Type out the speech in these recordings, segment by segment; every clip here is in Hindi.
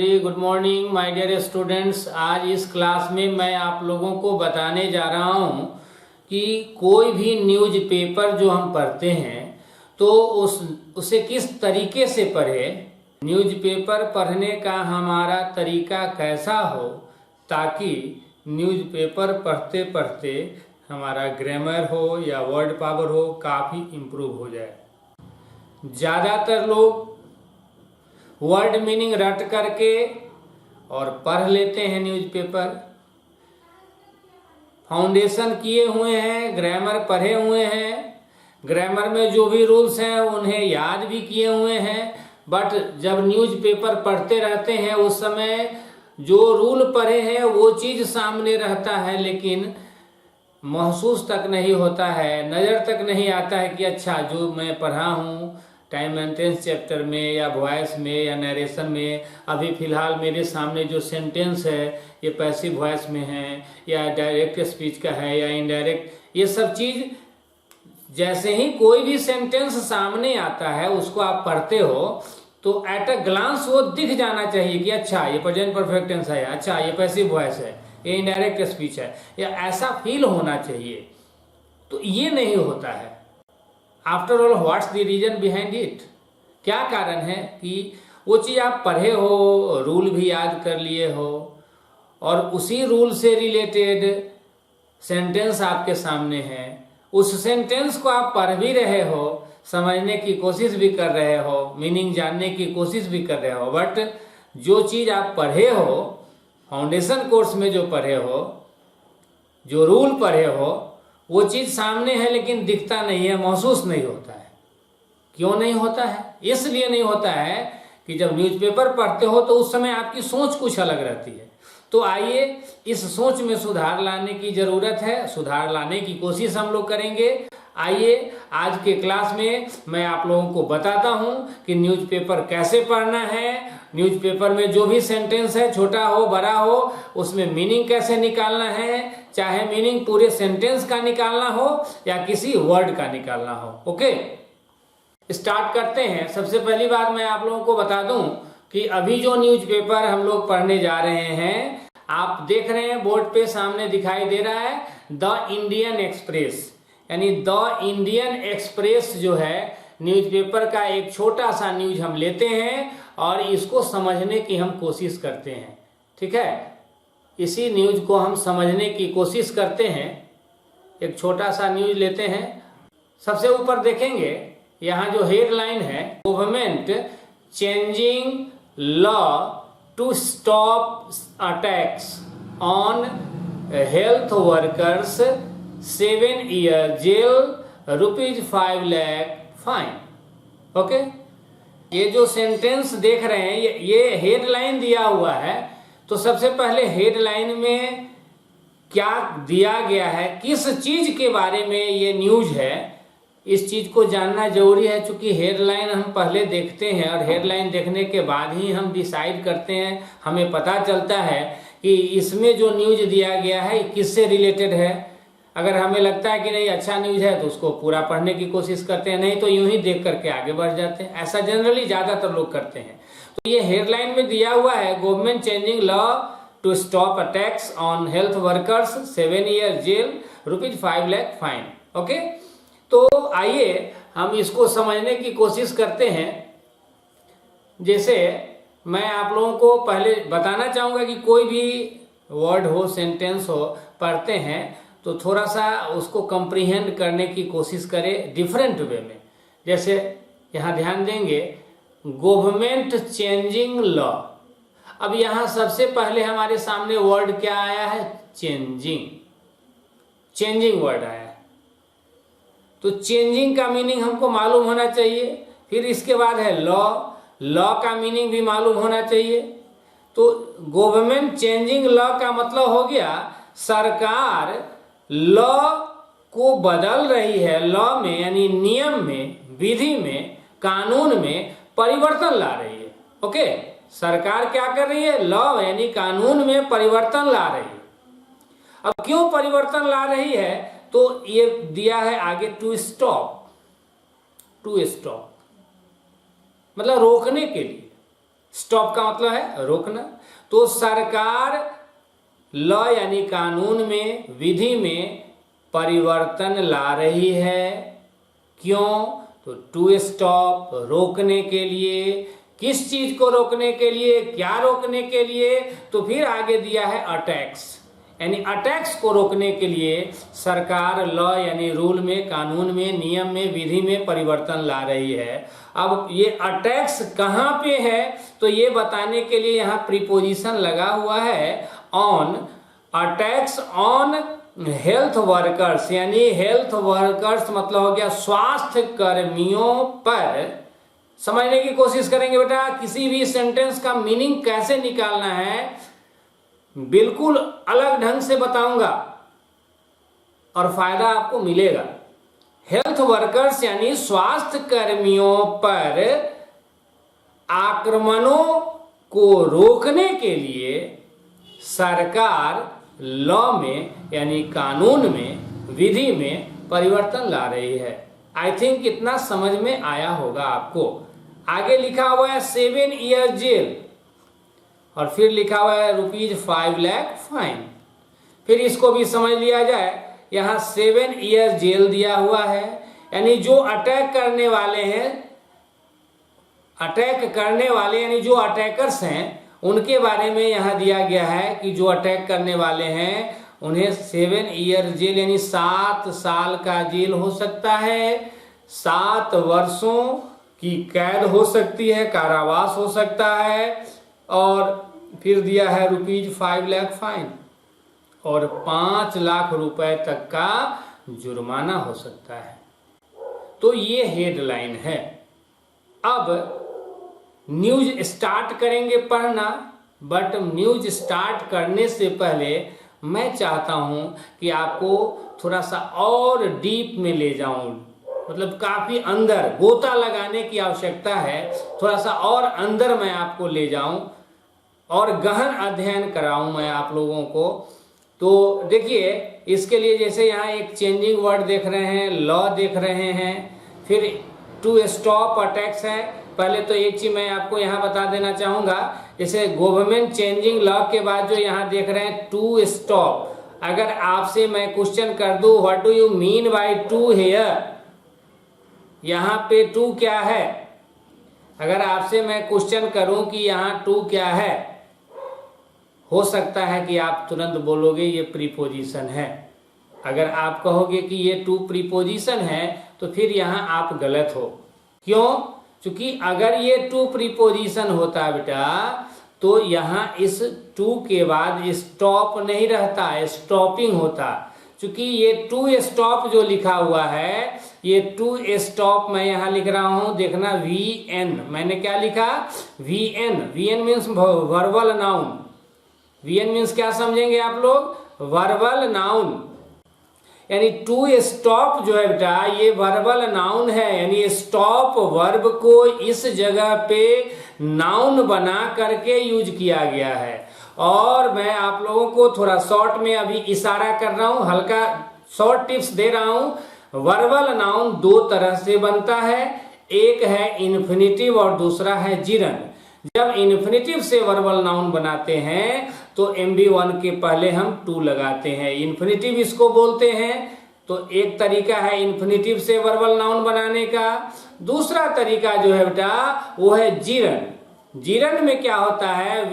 Very good morning my dear students. आज इस क्लास में मैं आप लोगों को बताने जा रहा हूं कि कोई भी न्यूज़ पेपर जो हम पढ़ते हैं तो उसे किस तरीके से पढ़े। न्यूज़ पेपर पढ़ने का हमारा तरीका कैसा हो ताकि न्यूज़ पेपर पढ़ते पढ़ते हमारा ग्रामर हो या वर्ड पावर हो काफ़ी इम्प्रूव हो जाए। ज़्यादातर लोग वर्ड मीनिंग रट करके और पढ़ लेते हैं न्यूज़पेपर। फाउंडेशन किए हुए हैं, ग्रामर पढ़े हुए हैं, ग्रामर में जो भी रूल्स हैं उन्हें याद भी किए हुए हैं। बट जब न्यूज़पेपर पढ़ते रहते हैं उस समय जो रूल पढ़े हैं वो चीज़ सामने रहता है, लेकिन महसूस तक नहीं होता है, नज़र तक नहीं आता है कि अच्छा जो मैं पढ़ा हूँ टाइम मेंटेनेंस चैप्टर में या वॉइस में या नरेशन में, अभी फिलहाल मेरे सामने जो सेंटेंस है ये पैसिव वॉइस में है या डायरेक्ट स्पीच का है या इनडायरेक्ट, ये सब चीज़ जैसे ही कोई भी सेंटेंस सामने आता है उसको आप पढ़ते हो तो एट अ ग्लांस वो दिख जाना चाहिए कि अच्छा ये प्रेजेंट परफेक्ट टेंस है, अच्छा ये पैसिव वॉइस है, ये इनडायरेक्ट स्पीच है, या ऐसा फील होना चाहिए। तो ये नहीं होता है। After all what's the reason behind it? क्या कारण है कि वो चीज़ आप पढ़े हो, रूल भी याद कर लिए हो और उसी रूल से रिलेटेड सेंटेंस आपके सामने है, उस सेंटेंस को आप पढ़ भी रहे हो, समझने की कोशिश भी कर रहे हो, मीनिंग जानने की कोशिश भी कर रहे हो, बट जो चीज़ आप पढ़े हो, फाउंडेशन कोर्स में जो पढ़े हो, जो रूल पढ़े हो, वो चीज़ सामने है लेकिन दिखता नहीं है, महसूस नहीं होता है। क्यों नहीं होता है? इसलिए नहीं होता है कि जब न्यूज़पेपर पढ़ते हो तो उस समय आपकी सोच कुछ अलग रहती है। तो आइए इस सोच में सुधार लाने की ज़रूरत है, सुधार लाने की कोशिश हम लोग करेंगे। आइए आज के क्लास में मैं आप लोगों को बताता हूं कि न्यूज़पेपर कैसे पढ़ना है, न्यूज़पेपर में जो भी सेंटेंस है, छोटा हो बड़ा हो, उसमें मीनिंग कैसे निकालना है, चाहे मीनिंग पूरे सेंटेंस का निकालना हो या किसी वर्ड का निकालना हो। ओके, स्टार्ट करते हैं। सबसे पहली बात मैं आप लोगों को बता दूं कि अभी जो न्यूज़पेपर हम लोग पढ़ने जा रहे हैं, आप देख रहे हैं बोर्ड पे सामने दिखाई दे रहा है द इंडियन एक्सप्रेस, यानी द इंडियन एक्सप्रेस जो है न्यूज़पेपर का एक छोटा सा न्यूज हम लेते हैं और इसको समझने की हम कोशिश करते हैं। ठीक है, इसी न्यूज को हम समझने की कोशिश करते हैं। एक छोटा सा न्यूज लेते हैं। सबसे ऊपर देखेंगे यहाँ जो हेडलाइन है, government changing law to stop attacks on health workers, 7 year jail, ₹5 lakh fine. Okay, ये जो सेंटेंस देख रहे हैं ये हेडलाइन दिया हुआ है। तो सबसे पहले हेडलाइन में क्या दिया गया है, किस चीज के बारे में ये न्यूज है, इस चीज को जानना जरूरी है। चूंकि हेडलाइन हम पहले देखते हैं और हेडलाइन देखने के बाद ही हम डिसाइड करते हैं, हमें पता चलता है कि इसमें जो न्यूज दिया गया है किससे रिलेटेड है। अगर हमें लगता है कि नहीं अच्छा न्यूज है तो उसको पूरा पढ़ने की कोशिश करते हैं, नहीं तो यूं ही देख करके आगे बढ़ जाते हैं। ऐसा जनरली ज्यादातर लोग करते हैं। तो ये हेडलाइन में दिया हुआ है government changing law to stop attacks on health workers, 7 year jail, ₹5 lakh fine. Okay, तो आइए हम इसको समझने की कोशिश करते हैं। जैसे मैं आप लोगों को पहले बताना चाहूंगा कि कोई भी वर्ड हो, सेंटेंस हो, पढ़ते हैं तो थोड़ा सा उसको कंप्रीहेंड करने की कोशिश करें डिफरेंट वे में। जैसे यहाँ ध्यान देंगे गवर्नमेंट चेंजिंग लॉ। अब यहाँ सबसे पहले हमारे सामने वर्ड क्या आया है? चेंजिंग। चेंजिंग वर्ड आया है तो चेंजिंग का मीनिंग हमको मालूम होना चाहिए। फिर इसके बाद है लॉ, लॉ का मीनिंग भी मालूम होना चाहिए। तो गवर्नमेंट चेंजिंग लॉ का मतलब हो गया सरकार लॉ को बदल रही है, लॉ में यानी नियम में, विधि में, कानून में परिवर्तन ला रही है। ओके, सरकार क्या कर रही है? लॉ यानी कानून में परिवर्तन ला रही है। अब क्यों परिवर्तन ला रही है? तो ये दिया है आगे टू स्टॉप, टू स्टॉप मतलब रोकने के लिए। स्टॉप का मतलब है रोकना। तो सरकार लॉ यानी कानून में, विधि में परिवर्तन ला रही है। क्यों? तो टू स्टॉप, रोकने के लिए। किस चीज को रोकने के लिए, क्या रोकने के लिए? तो फिर आगे दिया है अटैक्स, यानी अटैक्स को रोकने के लिए सरकार लॉ यानी रूल में, कानून में, नियम में, विधि में परिवर्तन ला रही है। अब ये अटैक्स कहाँ पे है, तो ये बताने के लिए यहाँ प्रीपोजिशन लगा हुआ है on. Attacks on health workers, यानी हेल्थ वर्कर्स मतलब हो गया स्वास्थ्य कर्मियों पर। समझने की कोशिश करेंगे बेटा, किसी भी सेंटेंस का मीनिंग कैसे निकालना है बिल्कुल अलग ढंग से बताऊंगा और फायदा आपको मिलेगा। हेल्थ वर्कर्स यानी स्वास्थ्य कर्मियों पर आक्रमणों को रोकने के लिए सरकार लॉ में यानी कानून में, विधि में परिवर्तन ला रही है। आई थिंक इतना समझ में आया होगा आपको। आगे लिखा हुआ है 7 ईयर जेल और फिर लिखा हुआ है ₹5 लाख फाइन। फिर इसको भी समझ लिया जाए, यहाँ 7 ईयर जेल दिया हुआ है, यानी जो अटैक करने वाले हैं, यानी जो अटैकर्स हैं उनके बारे में यहाँ दिया गया है कि जो अटैक करने वाले हैं उन्हें 7 ईयर जेल यानी 7 साल का जेल हो सकता है, 7 वर्षों की कैद हो सकती है, कारावास हो सकता है, और फिर दिया है ₹5 लाख फाइन और 5 लाख रुपए तक का जुर्माना हो सकता है। तो ये हेडलाइन है। अब न्यूज स्टार्ट करेंगे पढ़ना, बट न्यूज स्टार्ट करने से पहले मैं चाहता हूं कि आपको थोड़ा सा और डीप में ले जाऊं, मतलब काफी अंदर, गोता लगाने की आवश्यकता है, थोड़ा सा और अंदर मैं आपको ले जाऊं और गहन अध्ययन कराऊं मैं आप लोगों को। तो देखिए, इसके लिए जैसे यहाँ एक चेंजिंग वर्ड देख रहे हैं, लॉ देख रहे हैं, फिर टू स्टॉप अटैक्स है। पहले तो एक चीज मैं आपको यहाँ बता देना चाहूंगा, जैसे गवर्नमेंट चेंजिंग लॉ के बाद जो यहाँ देख रहे हैं टू स्टॉप, अगर आपसे मैं क्वेश्चन कर दूं what do you mean by to here, यहाँ पे टू क्या है, अगर आपसे मैं क्वेश्चन करूं कि यहाँ टू क्या है, हो सकता है कि आप तुरंत बोलोगे ये प्रीपोजिशन है। अगर आप कहोगे कि ये टू प्रीपोजिशन है तो फिर यहाँ आप गलत हो। क्यों? क्योंकि अगर ये टू प्रीपोजिशन होता बेटा तो यहाँ इस टू के बाद स्टॉप नहीं रहता, स्टॉपिंग होता। क्योंकि ये टू स्टॉप जो लिखा हुआ है, ये टू स्टॉप मैं यहाँ लिख रहा हूं, देखना VN, मैंने क्या लिखा VN means verbal noun. VN means क्या समझेंगे आप लोग? वर्बल नाउन, यानी टू स्टॉप जो है बेटा ये वर्बल नाउन है, यानी स्टॉप वर्ब को इस जगह पे नाउन बना करके यूज किया गया है। और मैं आप लोगों को थोड़ा शॉर्ट में अभी इशारा कर रहा हूं, हल्का शॉर्ट टिप्स दे रहा हूं। वर्बल नाउन 2 तरह से बनता है, एक है इन्फिनिटिव और दूसरा है जिरंड। जब इन्फिनिटिव से वर्बल नाउन बनाते हैं तो MB1 के पहले हम टू लगाते हैं, इन्फिनिटिव इसको बोलते हैं। तो एक तरीका है इन्फिनिटिव से वर्बल नाउन बनाने का। दूसरा तरीका जो है बेटा वो है जिरंड। जिरंड में क्या होता है,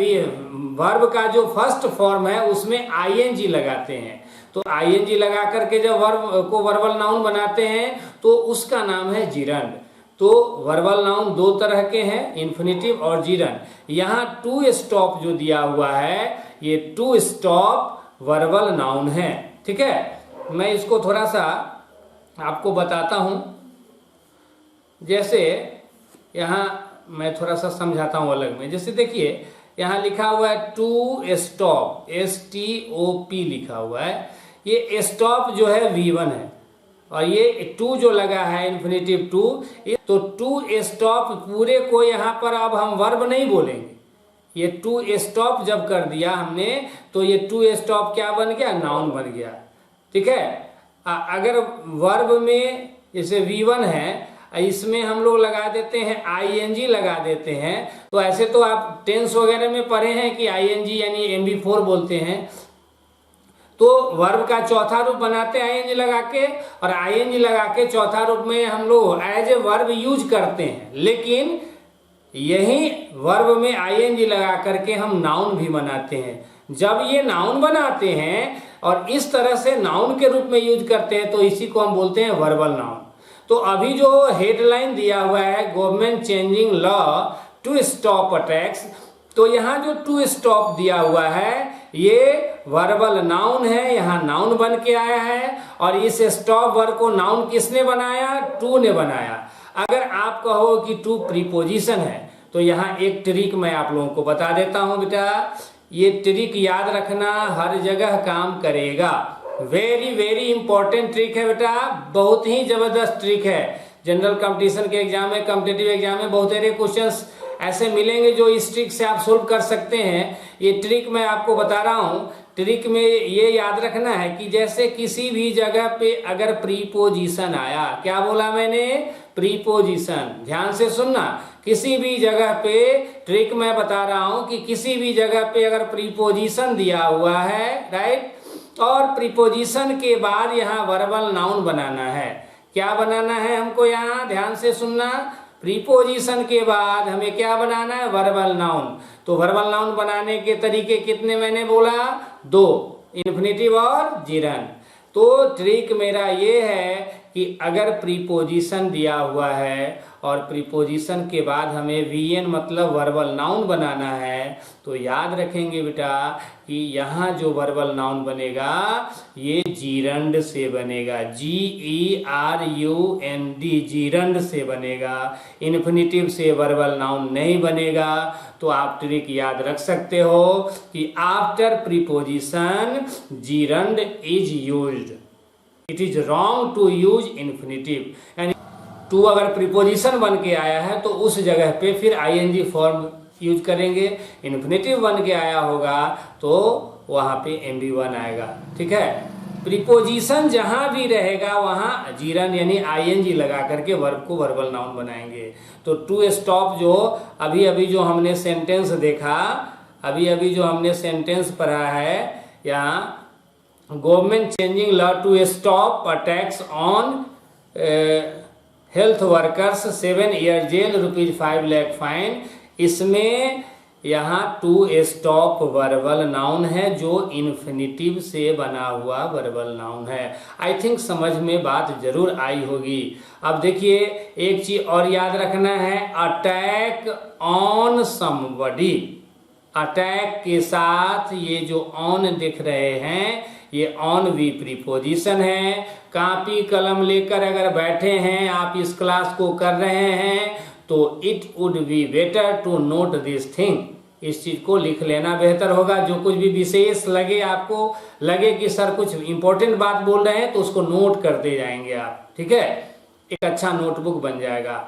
वर्ब का जो फर्स्ट फॉर्म है उसमें ING लगाते हैं। तो ING लगा करके जब वर्ब को वर्बल नाउन बनाते हैं तो उसका नाम है जिरंड। तो वर्बल नाउन 2 तरह के हैं, इन्फिनिटिव और जिरंड। यहाँ टू स्टॉप जो दिया हुआ है ये टू स्टॉप वर्बल नाउन है, ठीक है। मैं इसको थोड़ा सा आपको बताता हूं, जैसे यहाँ मैं थोड़ा सा समझाता हूं अलग में। जैसे देखिए यहाँ लिखा हुआ है टू स्टॉप, STOP लिखा हुआ है। ये स्टॉप जो है V1 है और ये टू जो लगा है इन्फिनिटिव टू, तो टू स्टॉप पूरे को यहाँ पर अब हम वर्ब नहीं बोलेंगे। ये टू स्टॉप जब कर दिया हमने तो ये टू स्टॉप क्या बन गया, नाउन बन गया, ठीक है। अगर वर्ब में जैसे V1 है, इसमें हम लोग लगा देते हैं आईएनजी लगा देते हैं। तो ऐसे तो आप टेंस वगैरह में पढ़े हैं कि आईएनजी यानी MB4 बोलते हैं। तो वर्ब का चौथा रूप बनाते हैं आईएनजी लगा के, और आईएनजी लगा के चौथा रूप में हम लोग एज ए वर्ब यूज करते हैं। लेकिन यही वर्ब में आईएनजी लगा करके हम नाउन भी बनाते हैं। जब ये नाउन बनाते हैं और इस तरह से नाउन के रूप में यूज करते हैं तो इसी को हम बोलते हैं वर्बल नाउन। तो अभी जो हेडलाइन दिया हुआ है government changing law to stop attacks, तो यहाँ जो टू स्टॉप दिया हुआ है ये वर्बल नाउन है, यहाँ नाउन बन के आया है। और इस स्टॉप वर्ब को नाउन किसने बनाया? टू ने बनाया। अगर आप कहो कि टू प्रीपोजिशन है तो यहाँ एक ट्रिक मैं आप लोगों को बता देता हूँ बेटा। ये ट्रिक याद रखना, हर जगह काम करेगा। वेरी वेरी इंपॉर्टेंट ट्रिक है बेटा, बहुत ही जबरदस्त ट्रिक है। जनरल कंपटीशन के एग्जाम में, कॉम्पिटिटिव एग्जाम में बहुत सारे क्वेश्चंस ऐसे मिलेंगे जो इस ट्रिक से आप सोल्व कर सकते हैं। ये ट्रिक मैं आपको बता रहा हूँ। ट्रिक में ये याद रखना है कि जैसे किसी भी जगह पे अगर प्रीपोजिशन आया, क्या बोला मैंने? प्रीपोजिशन। ध्यान से सुनना, किसी भी जगह पे, ट्रिक मैं बता रहा हूं कि किसी भी जगह पे अगर प्रीपोजिशन दिया हुआ है, राइट, और प्रीपोजिशन के बाद यहाँ वर्बल नाउन बनाना है। क्या बनाना है हमको? यहाँ ध्यान से सुनना, प्रीपोजिशन के बाद हमें क्या बनाना है? Verbal noun. तो वर्बल नाउन बनाने के तरीके कितने मैंने बोला? 2, इन्फिनेटिव और जीरंड। तो ट्रिक मेरा ये है कि अगर प्रीपोजिशन दिया हुआ है और प्रीपोजिशन के बाद हमें वीएन मतलब वर्बल नाउन बनाना है, तो याद रखेंगे बेटा कि यहाँ जो वर्बल नाउन बनेगा ये जीरंड से बनेगा। GERUND, जीरंड से बनेगा, इन्फिनेटिव से वर्बल नाउन नहीं बनेगा। तो आप ट्रिक याद रख सकते हो कि after preposition gerund is used, it is wrong to use infinitive. यानी टू अगर प्रीपोजिशन बन के आया है तो उस जगह पे फिर आईएनजी फॉर्म यूज करेंगे। इन्फिनेटिव बन के आया होगा तो वहां पे MB1 आएगा। ठीक है, प्रीपोजिशन जहां भी रहेगा वहां जीरन यानी आईएनजी लगा करके वर्ब को वर्बल नाउन बनाएंगे। तो टू स्टॉप जो अभी जो हमने सेंटेंस देखा, अभी जो हमने सेंटेंस पढ़ा है, यहाँ government changing law to stop attacks on health workers, 7 year jail, ₹5 lakh fine. इसमें यहाँ टू स्टॉप वर्बल नाउन है जो इन्फिनिटिव से बना हुआ वर्बल नाउन है। आई थिंक समझ में बात जरूर आई होगी। अब देखिए एक चीज और याद रखना है, अटैक ऑन समबडी। अटैक के साथ ये जो ऑन दिख रहे हैं ये ऑन भी प्रीपोजिशन है। कॉपी कलम लेकर अगर बैठे हैं, आप इस क्लास को कर रहे हैं, तो it would be better to note this thing. इस चीज को लिख लेना बेहतर होगा। जो कुछ भी विशेष लगे, आपको लगे कि सर कुछ इंपॉर्टेंट बात बोल रहे हैं, तो उसको नोट करते जाएंगे आप। ठीक है, एक अच्छा नोटबुक बन जाएगा।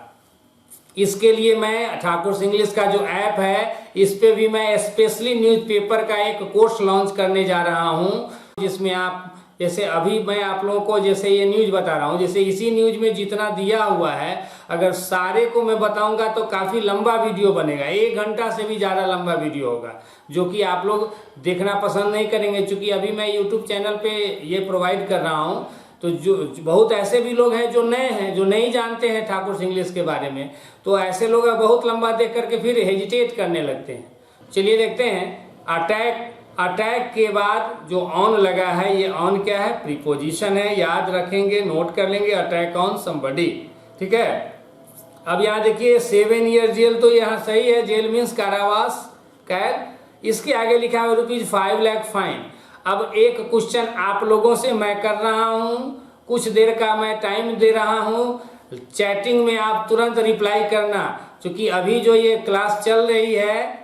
इसके लिए मैं ठाकुर इंग्लिश का जो ऐप है, इस पे भी मैं स्पेशली न्यूज़पेपर का एक कोर्स लॉन्च करने जा रहा हूँ, जिसमें आप जैसे अभी मैं आप लोगों को जैसे ये न्यूज बता रहा हूँ, जैसे इसी न्यूज में जितना दिया हुआ है, अगर सारे को मैं बताऊंगा तो काफी लंबा वीडियो बनेगा, 1 घंटा से भी ज्यादा लंबा वीडियो होगा, जो कि आप लोग देखना पसंद नहीं करेंगे। चूंकि अभी मैं यूट्यूब चैनल पे ये प्रोवाइड कर रहा हूँ, तो जो बहुत ऐसे भी लोग हैं जो नए हैं, जो नहीं जानते हैं ठाकुर इंग्लिश के बारे में, तो ऐसे लोग बहुत लंबा देख करके फिर हेजिटेट करने लगते हैं। चलिए देखते हैं, अटैक के बाद जो ऑन लगा है, ये ऑन क्या है? प्रीपोजिशन है। याद रखेंगे, नोट कर लेंगे, अटैक ऑन समबडी। ठीक है, अब यहाँ देखिए 7 ईयर जेल, तो यहाँ सही है, जेल मीन्स कारावास, कैद। इसके आगे लिखा है ₹5 लाख फाइन। अब एक क्वेश्चन आप लोगों से मैं कर रहा हूँ, कुछ देर का मैं टाइम दे रहा हूँ, चैटिंग में आप तुरंत रिप्लाई करना। क्योंकि अभी जो ये क्लास चल रही है,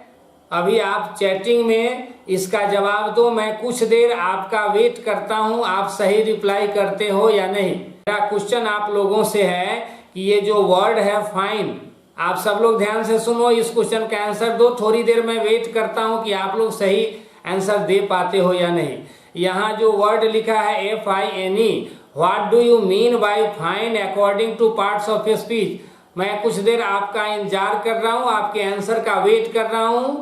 अभी आप चैटिंग में इसका जवाब दो। मैं कुछ देर आपका वेट करता हूं, आप सही रिप्लाई करते हो या नहीं। मेरा क्वेश्चन आप लोगों से है कि ये जो वर्ड है फाइन, आप सब लोग ध्यान से सुनो, इस क्वेश्चन का आंसर दो। थोड़ी देर मैं वेट करता हूं कि आप लोग सही आंसर दे पाते हो या नहीं। यहाँ जो वर्ड लिखा है FINE, what do you mean bye fine according to parts of speech. मैं कुछ देर आपका इंतजार कर रहा हूं, आपके आंसर का वेट कर रहा हूं।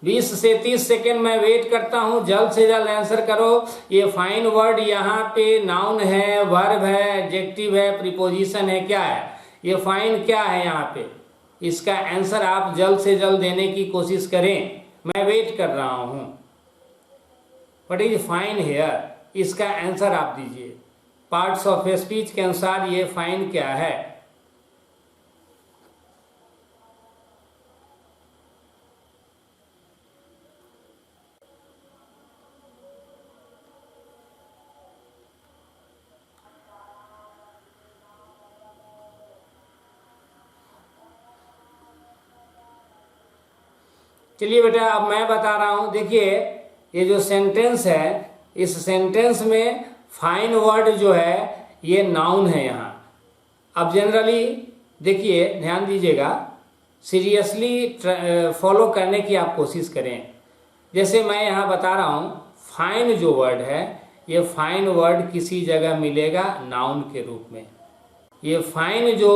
20 से 30 सेकेंड मैं वेट करता हूं, जल्द से जल्द आंसर करो। ये फाइन वर्ड यहाँ पे नाउन है, वर्ब है, एडजेक्टिव है, प्रीपोजिशन है, क्या है? ये फाइन क्या है यहाँ पे? इसका आंसर आप जल्द से जल्द देने की कोशिश करें, मैं वेट कर रहा हूं। What is fine here? इसका आंसर आप दीजिए। पार्ट्स ऑफ स्पीच के अनुसार ये फाइन क्या है? चलिए बेटा, अब मैं बता रहा हूं। देखिए, ये जो सेंटेंस है, इस सेंटेंस में फाइन वर्ड जो है ये नाउन है यहाँ। अब जनरली देखिए, ध्यान दीजिएगा, सीरियसली फॉलो करने की आप कोशिश करें। जैसे मैं यहाँ बता रहा हूँ, फाइन जो वर्ड है, ये फाइन वर्ड किसी जगह मिलेगा नाउन के रूप में। ये फाइन जो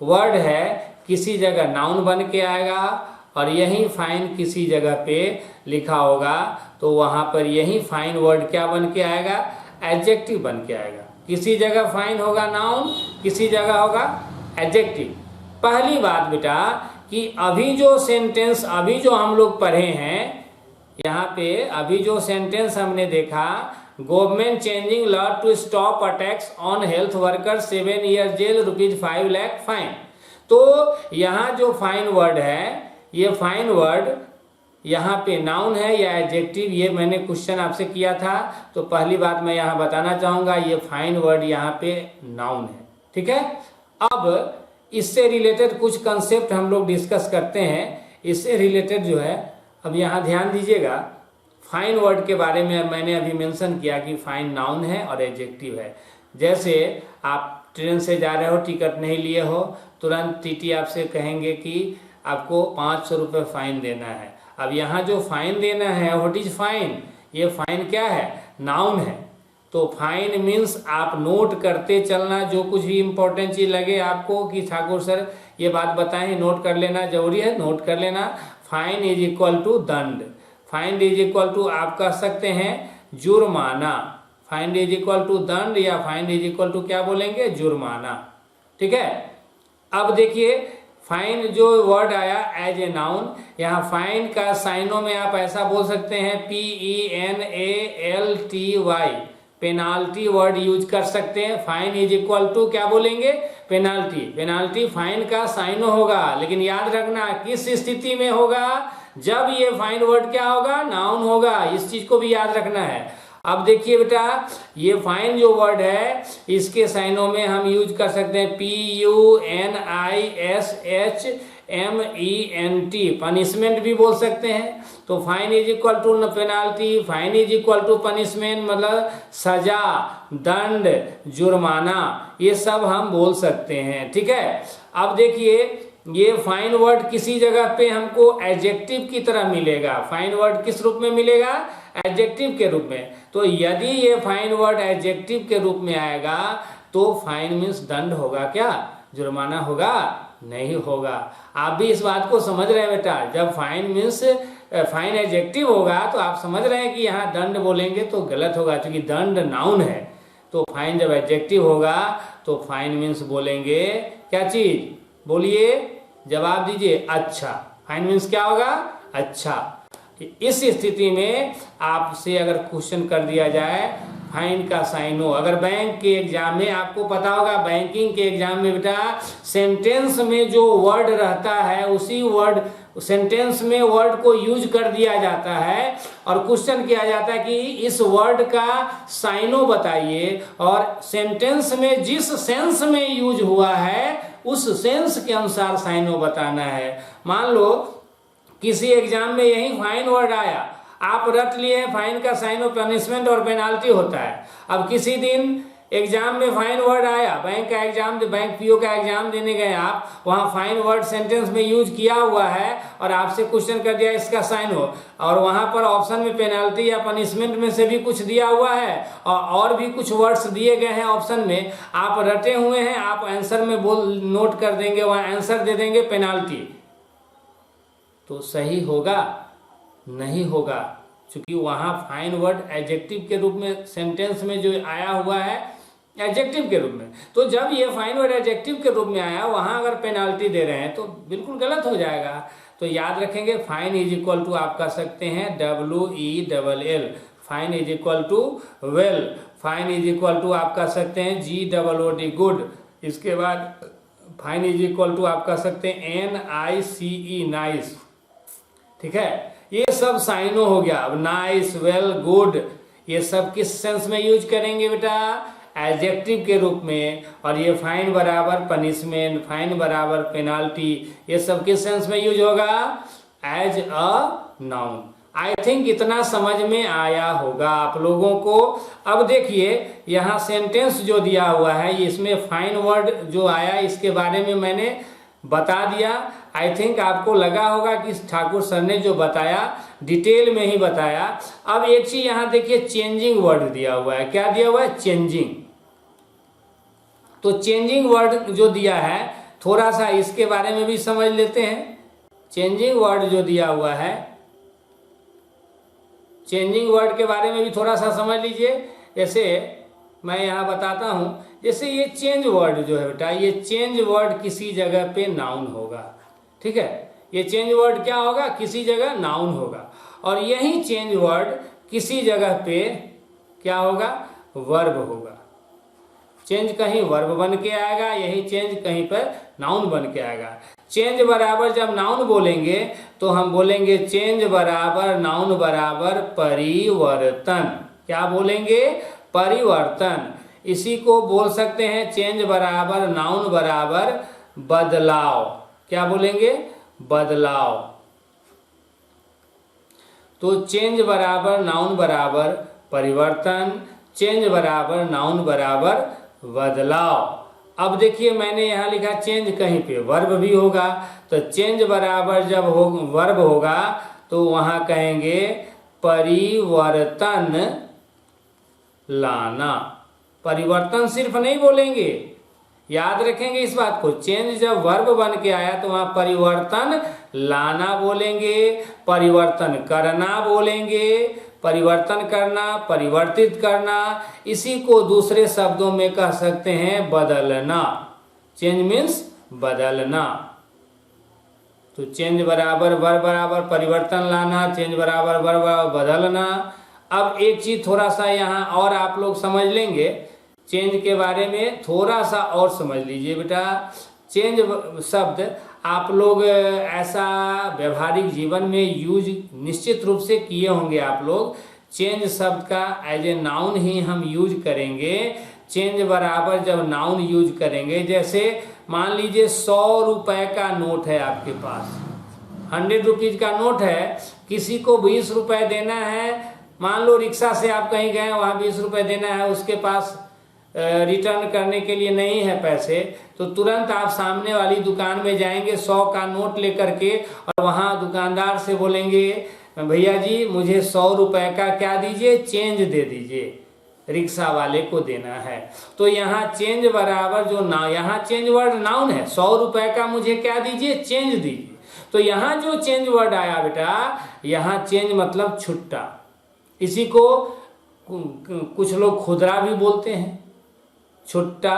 वर्ड है किसी जगह नाउन बन के आएगा, और यही फाइन किसी जगह पे लिखा होगा तो वहां पर यही फाइन वर्ड क्या बन के आएगा? एडजेक्टिव बन के आएगा। किसी जगह फाइन होगा नाउन, किसी जगह होगा एडजेक्टिव। पहली बात बेटा कि अभी जो सेंटेंस अभी जो हम लोग पढ़े हैं, यहाँ पे अभी जो सेंटेंस हमने देखा, government changing law to stop attacks on health worker 7 year jail ₹5 lakh fine. तो यहाँ जो फाइन वर्ड है, ये फाइन वर्ड यहाँ पे नाउन है या एडजेक्टिव, ये मैंने क्वेश्चन आपसे किया था। तो पहली बात मैं यहाँ बताना चाहूंगा, ये फाइन वर्ड यहाँ पे नाउन है। ठीक है, अब इससे रिलेटेड कुछ कंसेप्ट हम लोग डिस्कस करते हैं। इससे रिलेटेड जो है, अब यहाँ ध्यान दीजिएगा, फाइन वर्ड के बारे में मैंने अभी मेंशन किया कि फाइन नाउन है और एडजेक्टिव है। जैसे आप ट्रेन से जा रहे हो, टिकट नहीं लिए हो, तुरंत टीटी आपसे कहेंगे कि आपको 500 रुपये फाइन देना है। अब यहाँ जो फाइन देना है, व्हाट इज फाइन? ये फाइन क्या है? नाउन है। तो फाइन मीन्स आप नोट करते चलना, जो कुछ भी इंपॉर्टेंट चीज लगे आपको कि ठाकुर सर ये बात बताएं, नोट कर लेना जरूरी है, नोट कर लेना। फाइन इज इक्वल टू दंड। फाइन इज इक्वल टू आप कह सकते हैं जुर्माना। फाइन इज इक्वल टू दंड या फाइन इज इक्वल टू क्या बोलेंगे? जुर्माना। ठीक है, अब देखिए फाइन जो वर्ड आया एज ए नाउन, यहाँ फाइन का साइनों में आप ऐसा बोल सकते हैं PENALTY, पेनाल्टी वर्ड यूज कर सकते हैं। फाइन इज इक्वल टू क्या बोलेंगे? पेनाल्टी। पेनाल्टी फाइन का साइनो होगा, लेकिन याद रखना किस स्थिति में होगा? जब ये फाइन वर्ड क्या होगा? नाउन होगा। इस चीज को भी याद रखना है। अब देखिए बेटा, ये फाइन जो वर्ड है इसके साइनों में हम यूज कर सकते हैं PUNISHMENT, पनिशमेंट भी बोल सकते हैं। तो fine is equal to penalty, fine is equal to punishment, मतलब सजा, दंड, जुर्माना, ये सब हम बोल सकते हैं। ठीक है, अब देखिए ये फाइन वर्ड किसी जगह पे हमको एडजेक्टिव की तरह मिलेगा। फाइन वर्ड किस रूप में मिलेगा? एडजेक्टिव के रूप में। तो यदि ये फाइन वर्ड एडजेक्टिव के रूप में आएगा तो फाइन मीन्स दंड होगा क्या? जुर्माना होगा? नहीं होगा। आप भी इस बात को समझ रहे हैं बेटा, जब फाइन मीन्स फाइन एडजेक्टिव होगा तो आप समझ रहे हैं कि यहाँ दंड बोलेंगे तो गलत होगा, क्योंकि दंड नाउन है। तो फाइन जब एडजेक्टिव होगा तो फाइन मीन्स बोलेंगे क्या चीज? बोलिए, जवाब दीजिए, अच्छा। फाइन मीन्स क्या होगा? अच्छा। इस स्थिति में आपसे अगर क्वेश्चन कर दिया जाए फाइन का साइन हो, अगर बैंक के एग्जाम में, आपको पता होगा बैंकिंग के एग्जाम में बेटा सेंटेंस में जो वर्ड रहता है उसी वर्ड सेंटेंस में वर्ड को यूज कर दिया जाता है और क्वेश्चन किया जाता है कि इस वर्ड का साइनो बताइए, और सेंटेंस में जिस सेंस में यूज हुआ है उस सेंस के अनुसार साइनो बताना है। मान लो किसी एग्जाम में यही फाइन वर्ड आया, आप रट लिए फाइन का साइन और पनिशमेंट और पेनाल्टी होता है। अब किसी दिन एग्जाम में फाइन वर्ड आया, बैंक का एग्जाम, बैंक पीओ का एग्जाम देने गए आप, वहां फाइन वर्ड सेंटेंस में यूज किया हुआ है और आपसे क्वेश्चन कर दिया इसका साइन हो, और वहां पर ऑप्शन में पेनाल्टी या पनिशमेंट में से भी कुछ दिया हुआ है और भी कुछ वर्ड्स दिए गए हैं ऑप्शन में, आप रटे हुए हैं, आप आंसर में नोट कर देंगे, वहां आंसर दे देंगे पेनाल्टी, तो सही होगा? नहीं होगा, क्योंकि वहां फाइन वर्ड एडजेक्टिव के रूप में सेंटेंस में जो आया हुआ है एडजेक्टिव के रूप में, तो जब ये फाइन वर्ड एडजेक्टिव के रूप में आया, वहां अगर पेनाल्टी दे रहे हैं तो बिल्कुल गलत हो जाएगा। तो याद रखेंगे फाइन इज इक्वल टू आप कर सकते हैं WELL, fine is equal to well, fine is equal to आप कर सकते हैं GOOD गुड, इसके बाद फाइन इज इक्वल टू आप कर सकते हैं NICE नाइस, ठीक है। ये सब साइनो हो गया। अब नाइस, वेल, गुड, ये सब किस सेंस में यूज करेंगे बेटा? एडजेक्टिव के रूप में। और ये फाइन बराबर पनिशमेंट, फाइन बराबर पेनाल्टी, ये सब किस सेंस में यूज होगा? As a noun. I think इतना समझ में आया होगा आप लोगों को। अब देखिए यहाँ सेंटेंस जो दिया हुआ है, इसमें फाइन वर्ड जो आया इसके बारे में मैंने बता दिया। आई थिंक आपको लगा होगा कि ठाकुर सर ने जो बताया डिटेल में ही बताया। अब एक चीज यहाँ देखिए, चेंजिंग वर्ड दिया हुआ है। क्या दिया हुआ है? चेंजिंग। तो चेंजिंग वर्ड जो दिया है, थोड़ा सा इसके बारे में भी समझ लेते हैं। चेंजिंग वर्ड जो दिया हुआ है, चेंजिंग वर्ड के बारे में भी थोड़ा सा समझ लीजिए। जैसे मैं यहाँ बताता हूं, जैसे ये चेंज वर्ड जो है बेटा, ये चेंज वर्ड किसी जगह पे नाउन होगा, ठीक है। ये चेंज वर्ड क्या होगा? किसी जगह नाउन होगा। और यही चेंज वर्ड किसी जगह पे क्या होगा? वर्ब होगा। चेंज कहीं वर्ब बन के आएगा, यही चेंज कहीं पर नाउन बन के आएगा। चेंज बराबर जब नाउन बोलेंगे तो हम बोलेंगे चेंज बराबर नाउन बराबर परिवर्तन। क्या बोलेंगे? परिवर्तन। इसी को बोल सकते हैं चेंज बराबर नाउन बराबर बदलाव। क्या बोलेंगे? बदलाव। तो चेंज बराबर नाउन बराबर परिवर्तन, चेंज बराबर नाउन बराबर बदलाव। अब देखिए मैंने यहाँ लिखा चेंज, कहीं पे वर्ब भी होगा, तो चेंज बराबर जब वर्ब होगा तो वहां कहेंगे परिवर्तन लाना। परिवर्तन सिर्फ नहीं बोलेंगे, याद रखेंगे इस बात को। चेंज जब वर्ब बन के आया तो वहां परिवर्तन लाना बोलेंगे, परिवर्तन करना बोलेंगे, परिवर्तन करना, परिवर्तित करना। इसी को दूसरे शब्दों में कह सकते हैं बदलना। चेंज मीन्स बदलना। तो चेंज बराबर वर्ब बराबर परिवर्तन लाना, चेंज बराबर वर्ब बराबर बदलना। अब एक चीज थोड़ा सा यहाँ और आप लोग समझ लेंगे, चेंज के बारे में थोड़ा सा और समझ लीजिए बेटा। चेंज शब्द आप लोग ऐसा व्यवहारिक जीवन में यूज निश्चित रूप से किए होंगे आप लोग। चेंज शब्द का एज ए नाउन ही हम यूज करेंगे। चेंज बराबर जब नाउन यूज करेंगे, जैसे मान लीजिए 100 रुपए का नोट है आपके पास, 100 रुपीज का नोट है, किसी को 20 रुपए देना है। मान लो रिक्शा से आप कहीं गए, वहां 20 रुपए देना है, उसके पास रिटर्न करने के लिए नहीं है पैसे, तो तुरंत आप सामने वाली दुकान में जाएंगे 100 का नोट लेकर के, और वहां दुकानदार से बोलेंगे भैया जी मुझे 100 रुपए का क्या दीजिए? चेंज दे दीजिए, रिक्शा वाले को देना है। तो यहाँ चेंज बराबर जो यहाँ चेंज वर्ड नाउन है, 100 रुपए का मुझे क्या दीजिए? चेंज दीजिए। तो यहाँ जो चेंज वर्ड आया बेटा, यहाँ चेंज मतलब छुट्टा। इसी को कुछ लोग खुदरा भी बोलते हैं, छुट्टा,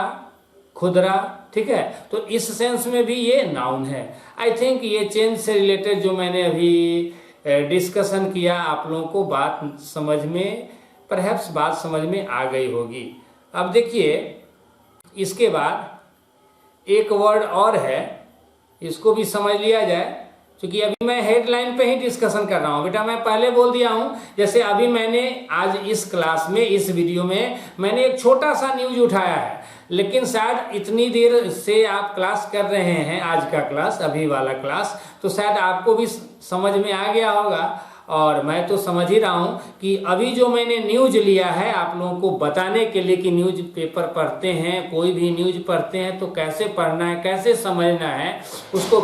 खुदरा, ठीक है। तो इस सेंस में भी ये नाउन है। आई थिंक ये चेंज से रिलेटेड जो मैंने अभी डिस्कशन किया, आप लोगों को बात समझ में, परहैप्स बात समझ में आ गई होगी। अब देखिए इसके बाद एक वर्ड और है, इसको भी समझ लिया जाए, क्योंकि अभी मैं हेडलाइन पे ही डिस्कशन कर रहा हूं बेटा। मैं पहले बोल दिया हूं, जैसे अभी मैंने आज इस क्लास में, इस वीडियो में मैंने एक छोटा सा न्यूज उठाया है, लेकिन शायद इतनी देर से आप क्लास कर रहे हैं, आज का क्लास, अभी वाला क्लास, तो शायद आपको भी समझ में आ गया होगा। और मैं तो समझ ही रहा हूँ कि अभी जो मैंने न्यूज लिया है आप लोगों को बताने के लिए कि न्यूज पेपर पढ़ते हैं, कोई भी न्यूज पढ़ते हैं तो कैसे पढ़ना है, कैसे समझना है, उसको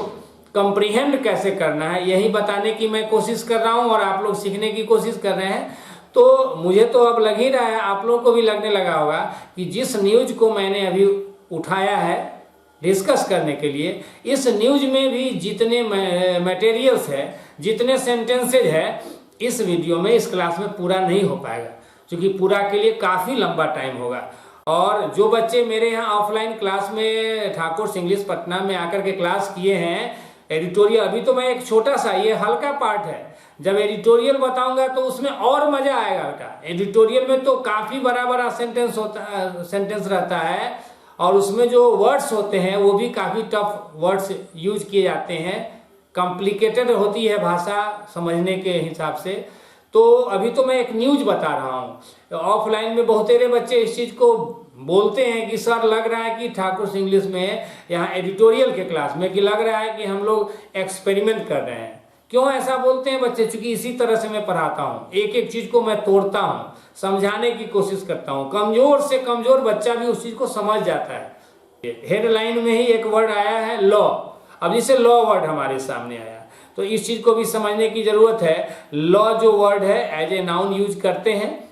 कंप्रीहेंड कैसे करना है, यही बताने की मैं कोशिश कर रहा हूँ और आप लोग सीखने की कोशिश कर रहे हैं। तो मुझे तो अब लग ही रहा है, आप लोगों को भी लगने लगा होगा कि जिस न्यूज को मैंने अभी उठाया है डिस्कस करने के लिए, इस न्यूज में भी जितने मटेरियल्स है, जितने सेंटेंसेज है, इस वीडियो में, इस क्लास में पूरा नहीं हो पाएगा, क्योंकि पूरा के लिए काफ़ी लंबा टाइम होगा। और जो बच्चे मेरे यहाँ ऑफलाइन क्लास में ठाकुर इंग्लिश पटना में आकर के क्लास किए हैं एडिटोरियल, अभी तो मैं एक छोटा सा, ये हल्का पार्ट है, जब एडिटोरियल बताऊंगा तो उसमें और मजा आएगा बेटा। एडिटोरियल में तो काफ़ी बड़ा बड़ा सेंटेंस रहता है और उसमें जो वर्ड्स होते हैं वो भी काफ़ी टफ वर्ड्स यूज किए जाते हैं, कॉम्प्लिकेटेड होती है भाषा समझने के हिसाब से। तो अभी तो मैं एक न्यूज बता रहा हूँ। ऑफलाइन में बहुत सारे बच्चे इस चीज़ को बोलते हैं कि सर लग रहा है कि ठाकुर इंग्लिश में यहाँ एडिटोरियल के क्लास में कि लग रहा है कि हम लोग एक्सपेरिमेंट कर रहे हैं। क्यों ऐसा बोलते हैं बच्चे? क्योंकि इसी तरह से मैं पढ़ाता हूँ, एक एक चीज को मैं तोड़ता हूँ, समझाने की कोशिश करता हूँ, कमजोर से कमजोर बच्चा भी उस चीज को समझ जाता है। हेडलाइन में ही एक वर्ड आया है लॉ, अब जैसे लॉ वर्ड हमारे सामने आया तो इस चीज को भी समझने की जरूरत है। लॉ जो वर्ड है एज ए नाउन यूज करते हैं,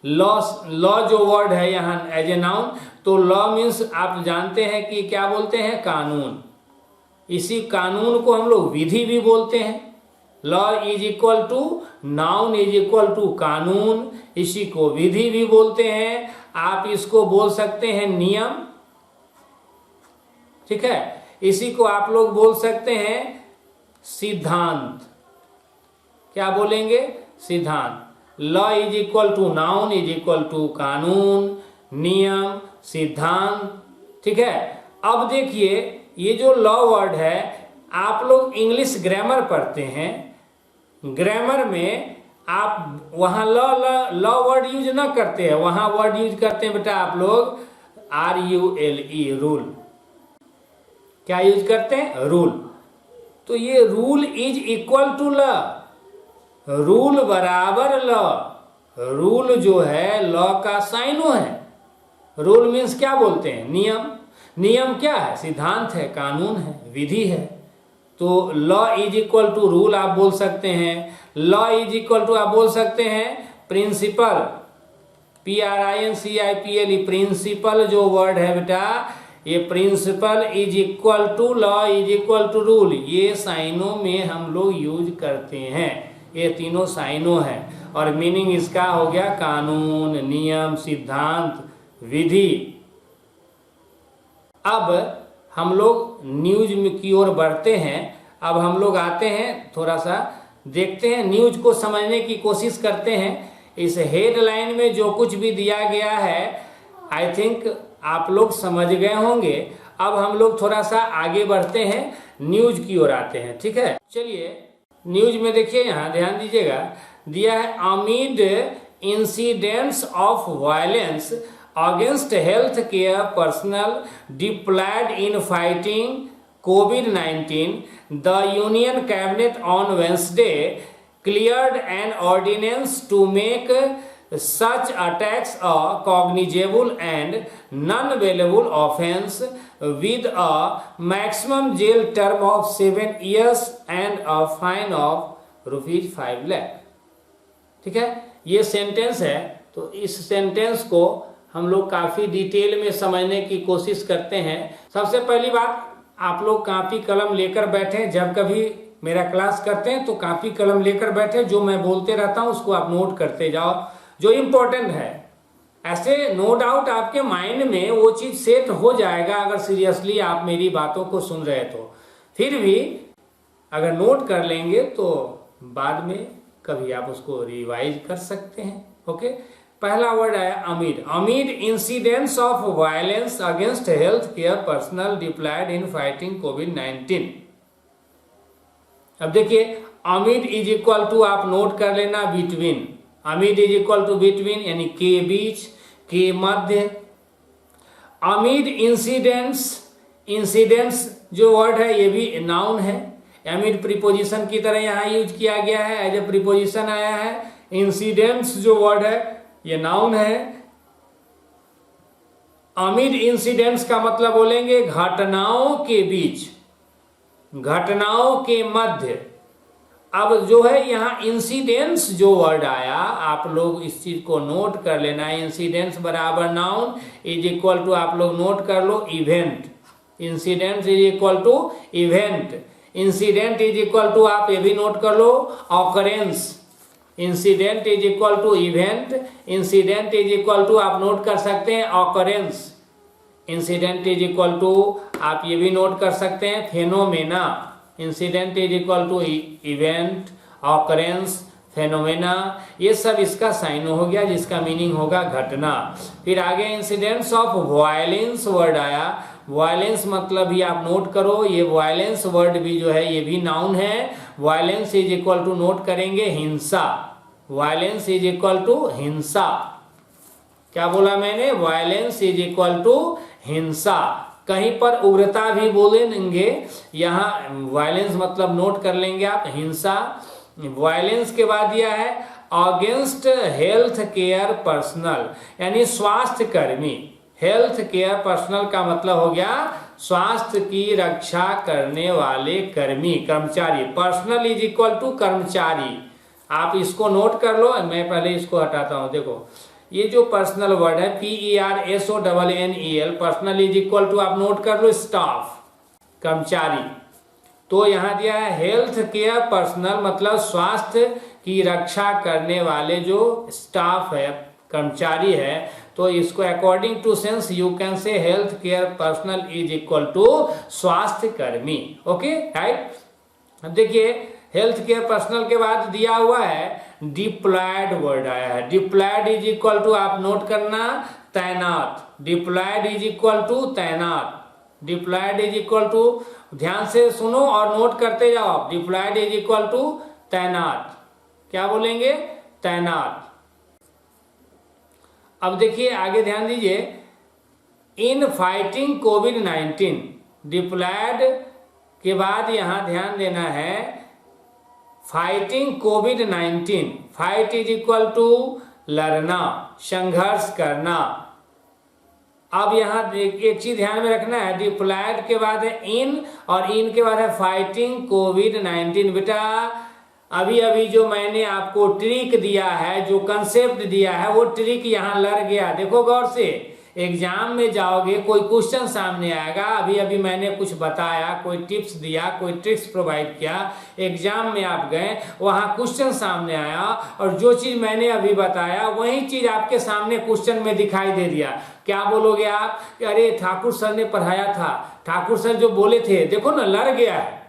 लॉ जो वर्ड है यहाँ एज ए नाउन, तो लॉ मीन्स आप जानते हैं कि क्या बोलते हैं, कानून। इसी कानून को हम लोग विधि भी बोलते हैं। Law is equal to noun is equal to कानून, इसी को विधि भी बोलते हैं। आप इसको बोल सकते हैं नियम, ठीक है, इसी को आप लोग बोल सकते हैं सिद्धांत। क्या बोलेंगे? सिद्धांत। Law is equal to noun is equal to कानून, नियम, सिद्धांत, ठीक है। अब देखिए ये जो लॉ वर्ड है, आप लोग इंग्लिश ग्रामर पढ़ते हैं, ग्रामर में आप वहां लॉ वर्ड यूज ना करते हैं, वहां वर्ड यूज करते हैं बेटा आप लोग RULE, रूल। क्या यूज करते हैं? रूल। तो ये rule is equal to law, rule बराबर लॉ। रूल जो है लॉ का साइनो है। रूल मीन्स क्या बोलते हैं? नियम। नियम क्या है? सिद्धांत है, कानून है, विधि है। तो law is equal to rule आप बोल सकते हैं, लॉ इज इक्वल टू आप बोल सकते हैं प्रिंसिपल, PRINCIPLE, प्रिंसिपल जो वर्ड है बेटा, ये principle is equal to law is equal to rule, ये साइनों में हम लोग यूज करते हैं। ये तीनों साइनों हैं और मीनिंग इसका हो गया कानून, नियम, सिद्धांत, विधि। अब हम लोग न्यूज की ओर बढ़ते हैं। अब हम लोग आते हैं, थोड़ा सा देखते हैं, न्यूज को समझने की कोशिश करते हैं। इस हेडलाइन में जो कुछ भी दिया गया है आई थिंक आप लोग समझ गए होंगे। अब हम लोग थोड़ा सा आगे बढ़ते हैं, न्यूज की ओर आते हैं, ठीक है। चलिए न्यूज में देखिए, यहाँ ध्यान दीजिएगा, दिया है amid incidents of violence against healthcare personnel deployed in fighting COVID-19, the Union Cabinet on Wednesday cleared an ordinance to make such attacks a cognizable and non-bailable offence with a maximum jail term of 7 years and a fine of ₹5 lakh। ठीक है, ये सेंटेंस है। तो इस सेंटेंस को हम लोग काफ़ी डिटेल में समझने की कोशिश करते हैं। सबसे पहली बात, आप लोग कापी कलम लेकर बैठे, जब कभी मेरा क्लास करते हैं तो कापी कलम लेकर बैठे, जो मैं बोलते रहता हूँ उसको आप नोट करते जाओ, जो इम्पोर्टेंट है। ऐसे नो डाउट आपके माइंड में वो चीज़ सेट हो जाएगा अगर सीरियसली आप मेरी बातों को सुन रहे तो। फिर भी अगर नोट कर लेंगे तो बाद में कभी आप उसको रिवाइज कर सकते हैं। ओके, पहला वर्ड है amid. Amid incidents of violence against health care personnel deployed in fighting कोविड-19। अब देखिए, अमिड इज इक्वल टू आप नोट कर लेना between, amid is equal to between यानी के बीच, के मध्य। अमिड इंसिडेंट्स, इंसिडेंट्स जो वर्ड है ये भी नाउन है। एमिड प्रीपोजिशन की तरह यहाँ यूज किया गया है, एज ए प्रीपोजिशन आया है। इंसिडेंट्स जो वर्ड है ये नाउन है। अमिड इंसिडेंट्स का मतलब बोलेंगे घटनाओं के बीच, घटनाओं के मध्य। अब जो है यहाँ इंसिडेंट्स जो वर्ड आया, आप लोग इस चीज को नोट कर लेना। इंसिडेंट्स बराबर नाउन इज इक्वल टू, आप लोग नोट कर लो, event. Incident is equal to event. Incident is equal to, आप ये भी नोट कर लो, occurrence. Incident is equal to event, incident is equal to आप नोट कर सकते हैं occurrence. Incident is equal to आप ये भी नोट कर सकते हैं phenomena. Incident is equal to event, occurrence, phenomena, ये सब इसका साइन हो गया जिसका मीनिंग होगा घटना। फिर आगे इंसिडेंट्स ऑफ वायलेंस वर्ड आया। वायलेंस मतलब भी आप नोट करो, ये वायलेंस वर्ड भी जो है ये भी नाउन है। Violence is equal to note करेंगे हिंसा। वायलेंस इज इक्वल टू हिंसा। क्या बोला मैंने? वायलेंस इज इक्वल टू हिंसा। कहीं पर उग्रता भी बोलेंगे, यहाँ वायलेंस मतलब नोट कर लेंगे आप, हिंसा। वायलेंस के बाद दिया है अगेंस्ट हेल्थ केयर पर्सनल, यानी स्वास्थ्य कर्मी। हेल्थ केयर पर्सनल का मतलब हो गया स्वास्थ्य की रक्षा करने वाले कर्मी, कर्मचारी। पर्सनल इज इक्वल टू कर्मचारी। आप इसको नोट कर लो, मैं पहले इसको हटाता हूं। देखो ये जो पर्सनल वर्ड है PERSONNEL, personnel is equal to आप नोट कर लो स्टाफ, कर्मचारी। तो यहाँ दिया है हेल्थ केयर पर्सनल मतलब स्वास्थ्य की रक्षा करने वाले जो स्टाफ है, कर्मचारी है। तो इसको according to sense you can say health care personnel is equal to स्वास्थ्य कर्मी। Okay right. अब देखिए हेल्थ केयर पर्सनल के बाद दिया हुआ है डिप्लॉयड वर्ड आया है। डिप्लॉयड इज इक्वल टू आप नोट करना तैनात। डिप्लॉयड इज इक्वल टू तैनात। डिप्लॉयड इज इक्वल टू, ध्यान से सुनो और नोट करते जाओ। डिप्लॉयड इज इक्वल टू तैनात। क्या बोलेंगे? तैनात। अब देखिए आगे ध्यान दीजिए, इन फाइटिंग कोविड-19। डिप्लॉयड के बाद यहां ध्यान देना है फाइटिंग कोविड-19। फाइट इज इक्वल टू लड़ना, संघर्ष करना। अब यहां एक चीज ध्यान में रखना है, डिप्लॉयड के बाद है इन और इन के बाद है फाइटिंग कोविड-19। बेटा अभी अभी जो मैंने आपको ट्रिक दिया है, जो कंसेप्ट दिया है, वो ट्रिक यहाँ लड़ गया। देखो गौर से, एग्जाम में जाओगे कोई क्वेश्चन सामने आएगा, अभी अभी मैंने कुछ बताया, कोई टिप्स दिया, कोई ट्रिक्स प्रोवाइड किया, एग्जाम में आप गए, वहां क्वेश्चन सामने आया और जो चीज मैंने अभी बताया वही चीज आपके सामने क्वेश्चन में दिखाई दे दिया। क्या बोलोगे आप? अरे ठाकुर सर ने पढ़ाया था, ठाकुर सर जो बोले थे, देखो ना लड़ गया है।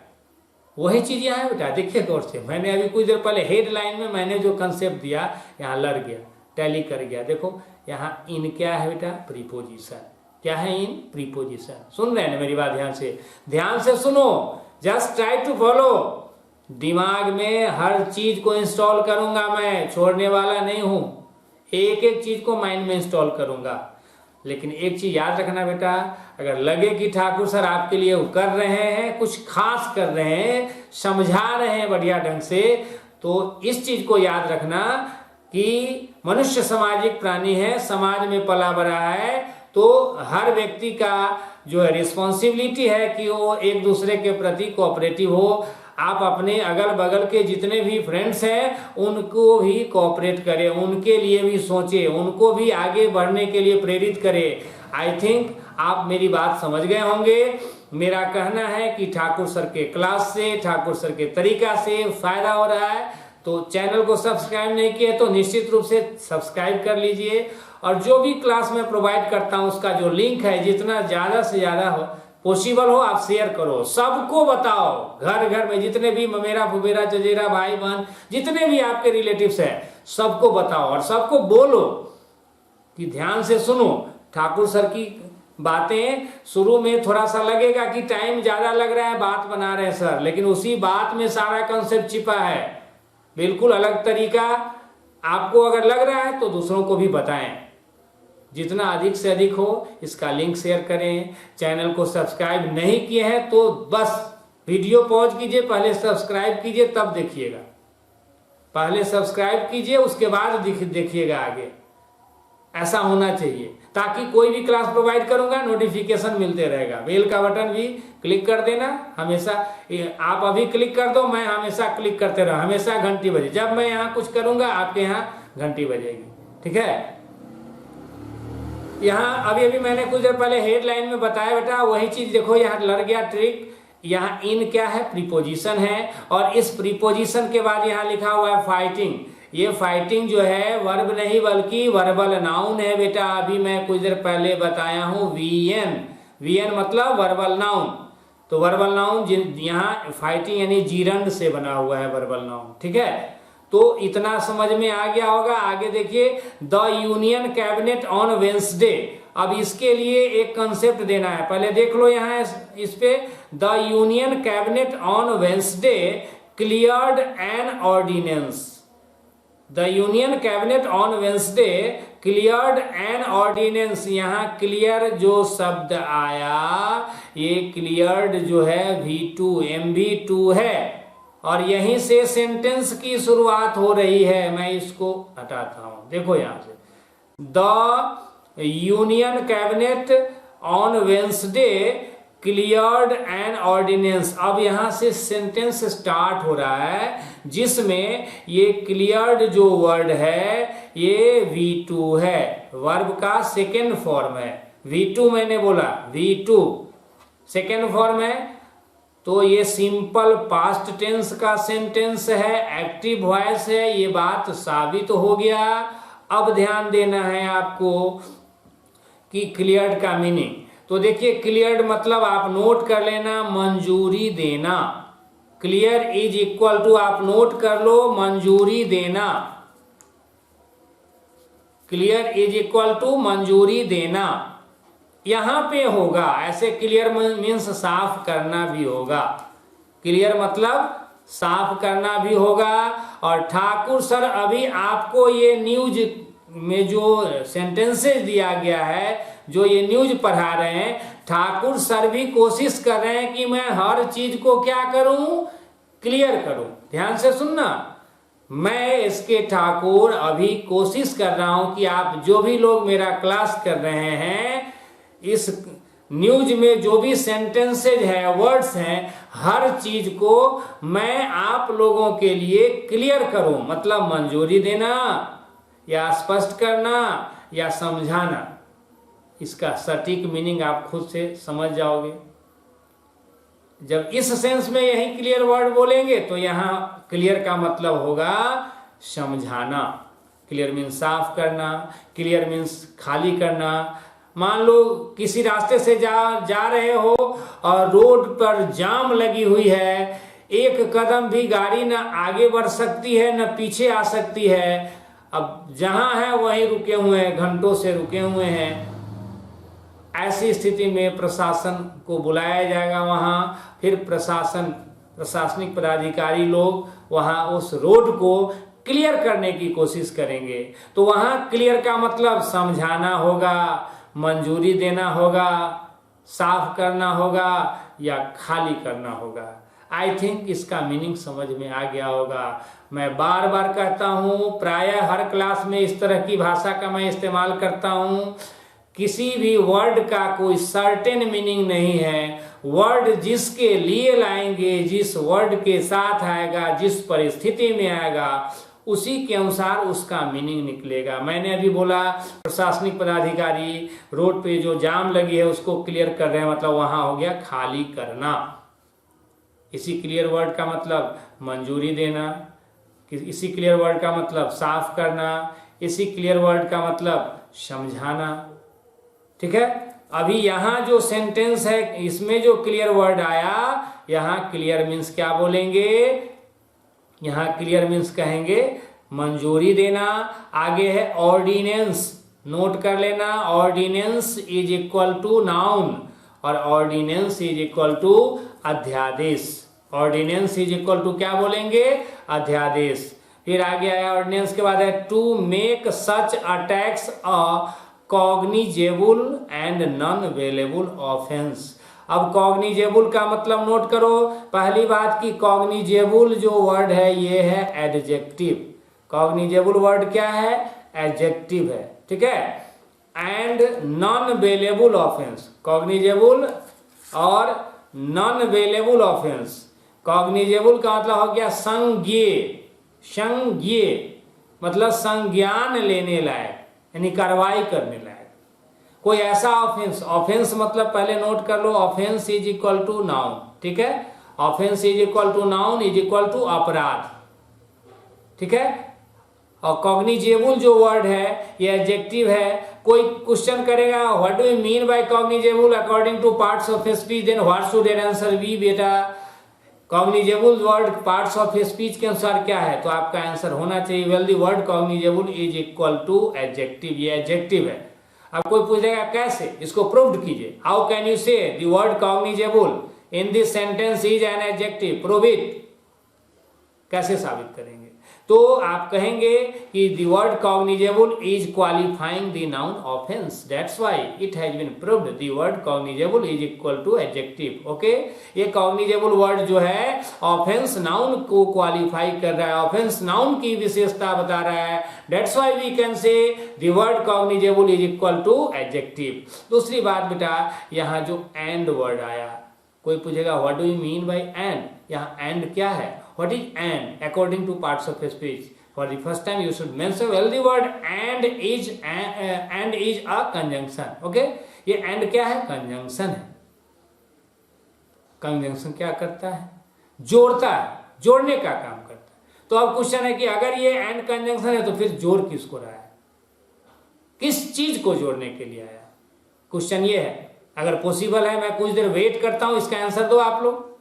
वही चीज यहाँ है बेटा, देखिए गौर से, मैंने अभी कुछ देर पहले हेडलाइन में मैंने जो कंसेप्ट दिया यहाँ लड़ गया, टैली कर गया। देखो यहाँ इन क्या है बेटा? प्रीपोजिशन। क्या है? इन प्रीपोजिशन। सुन रहे हैं ना मेरी बात? ध्यान से सुनो, जस्ट ट्राई टू फॉलो। दिमाग में हर चीज को इंस्टॉल करूंगा मैं, छोड़ने वाला नहीं हूं। एक एक चीज को माइंड में इंस्टॉल करूंगा। लेकिन एक चीज याद रखना बेटा, अगर लगे कि ठाकुर सर आपके लिए कर रहे हैं, कुछ खास कर रहे हैं, समझा रहे हैं बढ़िया ढंग से, तो इस चीज को याद रखना कि मनुष्य सामाजिक प्राणी है, समाज में पला बड़ा है, तो हर व्यक्ति का जो है रिस्पॉन्सिबिलिटी है कि वो एक दूसरे के प्रति कोऑपरेटिव हो। आप अपने अगल बगल के जितने भी फ्रेंड्स हैं उनको भी कोऑपरेट करें, उनके लिए भी सोचें, उनको भी आगे बढ़ने के लिए प्रेरित करें। आई थिंक आप मेरी बात समझ गए होंगे। मेरा कहना है कि ठाकुर सर के क्लास से, ठाकुर सर के तरीका से फायदा हो रहा है, तो चैनल को सब्सक्राइब नहीं किए तो निश्चित रूप से सब्सक्राइब कर लीजिए। और जो भी क्लास में प्रोवाइड करता हूं उसका जो लिंक है, जितना ज्यादा से ज्यादा पॉसिबल हो आप शेयर करो, सबको बताओ। घर घर में जितने भी ममेरा फुबेरा चचेरा भाई बहन जितने भी आपके रिलेटिव्स हैं सबको बताओ और सबको बोलो कि ध्यान से सुनो ठाकुर सर की बातें। शुरू में थोड़ा सा लगेगा कि टाइम ज्यादा लग रहा है, बात बना रहे हैं सर, लेकिन उसी बात में सारा कंसेप्ट छिपा है। बिल्कुल अलग तरीका। आपको अगर लग रहा है तो दूसरों को भी बताएं। जितना अधिक से अधिक हो इसका लिंक शेयर करें। चैनल को सब्सक्राइब नहीं किए हैं तो बस वीडियो पॉज कीजिए, पहले सब्सक्राइब कीजिए तब देखिएगा। पहले सब्सक्राइब कीजिए उसके बाद देखिएगा आगे। ऐसा होना चाहिए ताकि कोई भी क्लास प्रोवाइड करूंगा नोटिफिकेशन मिलते रहेगा। बेल का बटन भी क्लिक कर देना हमेशा। आप अभी क्लिक कर दो, मैं हमेशा क्लिक करते रहो, हमेशा घंटी बजे। जब मैं यहाँ कुछ करूंगा आपके यहाँ घंटी बजेगी, ठीक है। यहाँ अभी अभी मैंने कुछ देर पहले हेडलाइन में बताया बेटा, वही चीज देखो यहाँ लग गया ट्रिक। यहाँ इन क्या है, प्रीपोजिशन है, और इस प्रीपोजिशन के बाद यहाँ लिखा हुआ है फाइटिंग। ये फाइटिंग जो है वर्ब नहीं बल्कि वर्बल नाउन है बेटा। अभी मैं कुछ देर पहले बताया हूं वीएन। वीएन मतलब वर्बल नाउन। तो वर्बल नाउन यहाँ फाइटिंग यानी जीरंड से बना हुआ है वर्बल नाउन, ठीक है। तो इतना समझ में आ गया होगा। आगे देखिए, the union cabinet on Wednesday. अब इसके लिए एक कंसेप्ट देना है, पहले देख लो यहाँ इस पे। The union cabinet on Wednesday cleared an ordinance. The union cabinet on Wednesday cleared an ordinance. यहाँ क्लियर जो शब्द आया, ये क्लियर्ड जो है V2 MV2 है, और यहीं से सेंटेंस की शुरुआत हो रही है। मैं इसको हटाता हूं, देखो यहां से, the union cabinet on Wednesday cleared an ordinance. अब यहां से सेंटेंस स्टार्ट हो रहा है जिसमें ये क्लियर्ड जो वर्ड है ये V2 है, वर्ब का सेकेंड फॉर्म है। V2 मैंने बोला, V2 सेकेंड फॉर्म है, तो ये सिंपल पास्ट टेंस का सेंटेंस है, एक्टिव वॉइस है, ये बात साबित हो गया। अब ध्यान देना है आपको कि क्लियर्ड का मीनिंग। तो देखिए, क्लियर्ड मतलब आप नोट कर लेना, मंजूरी देना। क्लियर इज इक्वल टू, आप नोट कर लो, मंजूरी देना। क्लियर इज इक्वल टू मंजूरी देना। यहां पे होगा ऐसे, क्लियर मीन्स साफ करना भी होगा। क्लियर मतलब साफ करना भी होगा। और ठाकुर सर, अभी आपको ये न्यूज में जो सेंटेंसेस दिया गया है, जो ये न्यूज पढ़ा रहे हैं, ठाकुर सर भी कोशिश कर रहे हैं कि मैं हर चीज को क्या करूं, क्लियर करूं। ध्यान से सुनना, मैं इसके ठाकुर अभी कोशिश कर रहा हूं कि आप जो भी लोग मेरा क्लास कर रहे हैं, इस न्यूज में जो भी सेंटेंसेज है, वर्ड्स हैं, हर चीज को मैं आप लोगों के लिए क्लियर करूं। मतलब मंजूरी देना या स्पष्ट करना या समझाना। इसका सटीक मीनिंग आप खुद से समझ जाओगे। जब इस सेंस में यही क्लियर वर्ड बोलेंगे तो यहां क्लियर का मतलब होगा समझाना। क्लियर मीन्स साफ करना, क्लियर मीन्स खाली करना। मान लो किसी रास्ते से जा रहे हो और रोड पर जाम लगी हुई है, एक कदम भी गाड़ी न आगे बढ़ सकती है न पीछे आ सकती है। अब जहां है वहीं रुके हुए हैं, घंटों से रुके हुए हैं। ऐसी स्थिति में प्रशासन को बुलाया जाएगा वहां, फिर प्रशासनिक पदाधिकारी लोग वहां उस रोड को क्लियर करने की कोशिश करेंगे। तो वहां क्लियर का मतलब समझाना होगा, मंजूरी देना होगा, साफ करना होगा या खाली करना होगा। आई थिंक इसका मीनिंग समझ में आ गया होगा। मैं बार बार कहता हूं, प्रायः हर क्लास में इस तरह की भाषा का मैं इस्तेमाल करता हूं। किसी भी वर्ड का कोई सर्टेन मीनिंग नहीं है। वर्ड जिसके लिए लाएंगे, जिस वर्ड के साथ आएगा, जिस परिस्थिति में आएगा, उसी के अनुसार उसका मीनिंग निकलेगा। मैंने अभी बोला प्रशासनिक पदाधिकारी रोड पे जो जाम लगी है उसको क्लियर कर रहे हैं, मतलब वहां हो गया खाली करना। इसी क्लियर वर्ड का मतलब मंजूरी देना, इसी क्लियर वर्ड का मतलब साफ करना, इसी क्लियर वर्ड का मतलब समझाना। ठीक है, अभी यहां जो सेंटेंस है इसमें जो क्लियर वर्ड आया, यहां क्लियर मीन्स क्या बोलेंगे, यहां क्लियर मीन्स कहेंगे मंजूरी देना। आगे है ऑर्डिनेंस, नोट कर लेना, ordinance is equal to noun और ऑर्डिनेंस इज इक्वल टू अध्यादेश। ऑर्डिनेंस इज इक्वल टू क्या बोलेंगे, अध्यादेश। फिर आगे आया ऑर्डिनेंस के बाद है to make such attacks a cognizable and non bailable offence. अब कॉग्निजेबल का मतलब नोट करो। पहली बात की कॉग्निजेबल जो वर्ड है ये है एडजेक्टिव। कॉग्निजेबल वर्ड क्या है? एडजेक्टिव है, ठीक है। एंड नॉन वेलेबल ऑफेंस, कॉग्निजेबल और नॉन वेलेबल ऑफेंस। कॉग्निजेबल का मतलब हो गया संज्ञेय, संज्ञेय मतलब संज्ञान लेने लायक, यानी कार्रवाई करने लायक। कोई ऐसा ऑफेंस, ऑफेंस मतलब पहले नोट कर लो, offence is equal to noun, ठीक है। Offence is equal to noun is equal to अपराध, ठीक है। और कॉग्निजेबल जो वर्ड है ये एडजेक्टिव है। कोई क्वेश्चन करेगा what do you mean by cognizable according to parts of speech, then what should your answer be बेटा? Cognizable word parts of speech के अनुसार क्या है? तो आपका आंसर होना चाहिए well the word cognizable is equal to adjective, ये एडजेक्टिव है। अब कोई पूछेगा कैसे, इसको प्रूव्ड कीजिए। How can you say the word cognizable in this sentence is an adjective? Prove it. कैसे साबित करेंगे? तो आप कहेंगे कि the word cognizable is qualifying the noun offence, that's why it has been proved the word cognizable is equal to adjective. Okay, ये कॉग्निजेबल वर्ड जो है ऑफेंस नाउन को क्वालिफाई कर रहा है, ऑफेंस नाउन की विशेषता बता रहा है, that's why we can say the word cognizable is equal to adjective. दूसरी बात बेटा, यहाँ जो एंड वर्ड आया, कोई पूछेगा what do you mean bye and? यहाँ एंड क्या है? What is and according to parts of speech? For the first time you should mention well the word and is a conjunction. Okay? ये and क्या है? conjunction है। conjunction क्या करता है? जोड़ता है, जोड़ने का काम करता है। तो अब क्वेश्चन है कि अगर ये and conjunction है तो फिर जोड़ किसको रहा है? किस चीज को जोड़ने के लिए आया? क्वेश्चन ये है। अगर पॉसिबल है मैं कुछ देर वेट करता हूं, इसका आंसर दो आप लोग।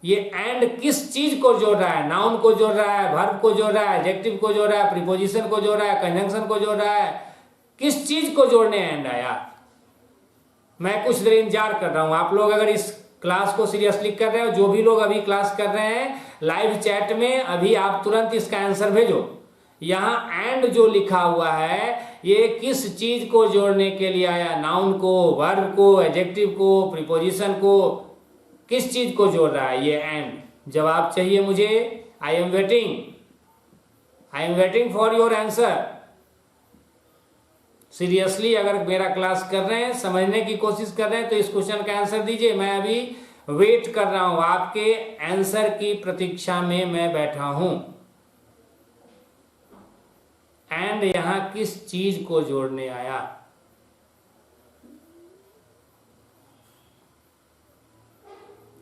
ये एंड किस चीज को जोड़ रहा है? नाउन को जोड़ रहा है, वर्ब को जोड़ रहा है, एडजेक्टिव को जोड़ रहा है, प्रीपोजिशन को जोड़ रहा है, कंजंक्शन को जोड़ रहा है। किस चीज को जोड़ने एंड आया? मैं कुछ देर इंतजार कर रहा हूं। आप लोग अगर इस क्लास को सीरियसली कर रहे हो, जो भी लोग अभी क्लास कर रहे हैं लाइव चैट में, अभी आप तुरंत इसका आंसर भेजो। यहाँ एंड जो लिखा हुआ है ये किस चीज को जोड़ने के लिए आया? नाउन को, वर्ब को, एडजेक्टिव को, प्रीपोजिशन को, किस चीज को जोड़ रहा है ये एंड? जवाब चाहिए मुझे। I am waiting for your answer. Seriously अगर मेरा क्लास कर रहे हैं, समझने की कोशिश कर रहे हैं तो इस क्वेश्चन का आंसर दीजिए। मैं अभी वेट कर रहा हूं, आपके आंसर की प्रतीक्षा में मैं बैठा हूं। एंड यहां किस चीज को जोड़ने आया?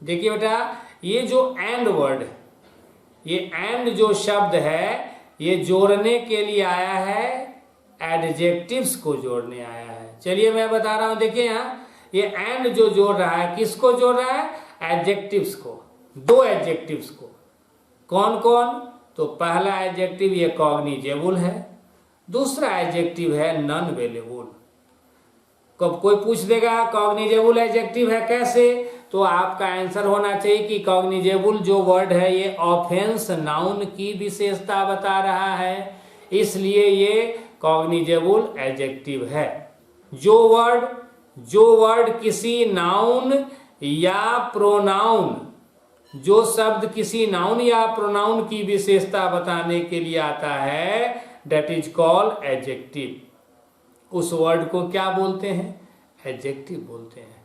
देखिए बेटा, ये जो एंड वर्ड, ये एंड जो शब्द है ये जोड़ने के लिए आया है, एडजेक्टिव्स को जोड़ने आया है। चलिए मैं बता रहा हूं, देखिए यहाँ ये एंड जो जोड़ रहा है, किसको जोड़ रहा है? एडजेक्टिव्स को, दो एडजेक्टिव्स को। कौन कौन? तो पहला एडजेक्टिव ये कॉग्निजेबल है, दूसरा एडजेक्टिव है नॉन वेलेबल। कब कोई पूछ देगा कॉग्निजेबल एडजेक्टिव है कैसे, तो आपका आंसर होना चाहिए कि कॉग्निजेबल जो वर्ड है ये ऑफेंस नाउन की विशेषता बता रहा है, इसलिए ये कॉग्निजेबल एडजेक्टिव है। जो वर्ड किसी नाउन या प्रोनाउन, जो शब्द किसी नाउन या प्रोनाउन की विशेषता बताने के लिए आता है, दैट इज कॉल्ड एडजेक्टिव। उस वर्ड को क्या बोलते हैं? एडजेक्टिव बोलते हैं।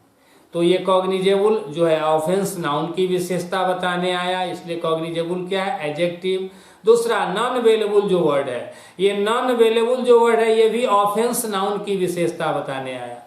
तो ये कॉग्निजेबल जो है ऑफेंस नाउन की विशेषता बताने आया, इसलिए कॉग्निजेबल क्या है? एडजेक्टिव। दूसरा नॉन वेलेबल जो वर्ड है, ये नॉन वेलेबल जो वर्ड है ये भी ऑफेंस नाउन की विशेषता बताने आया।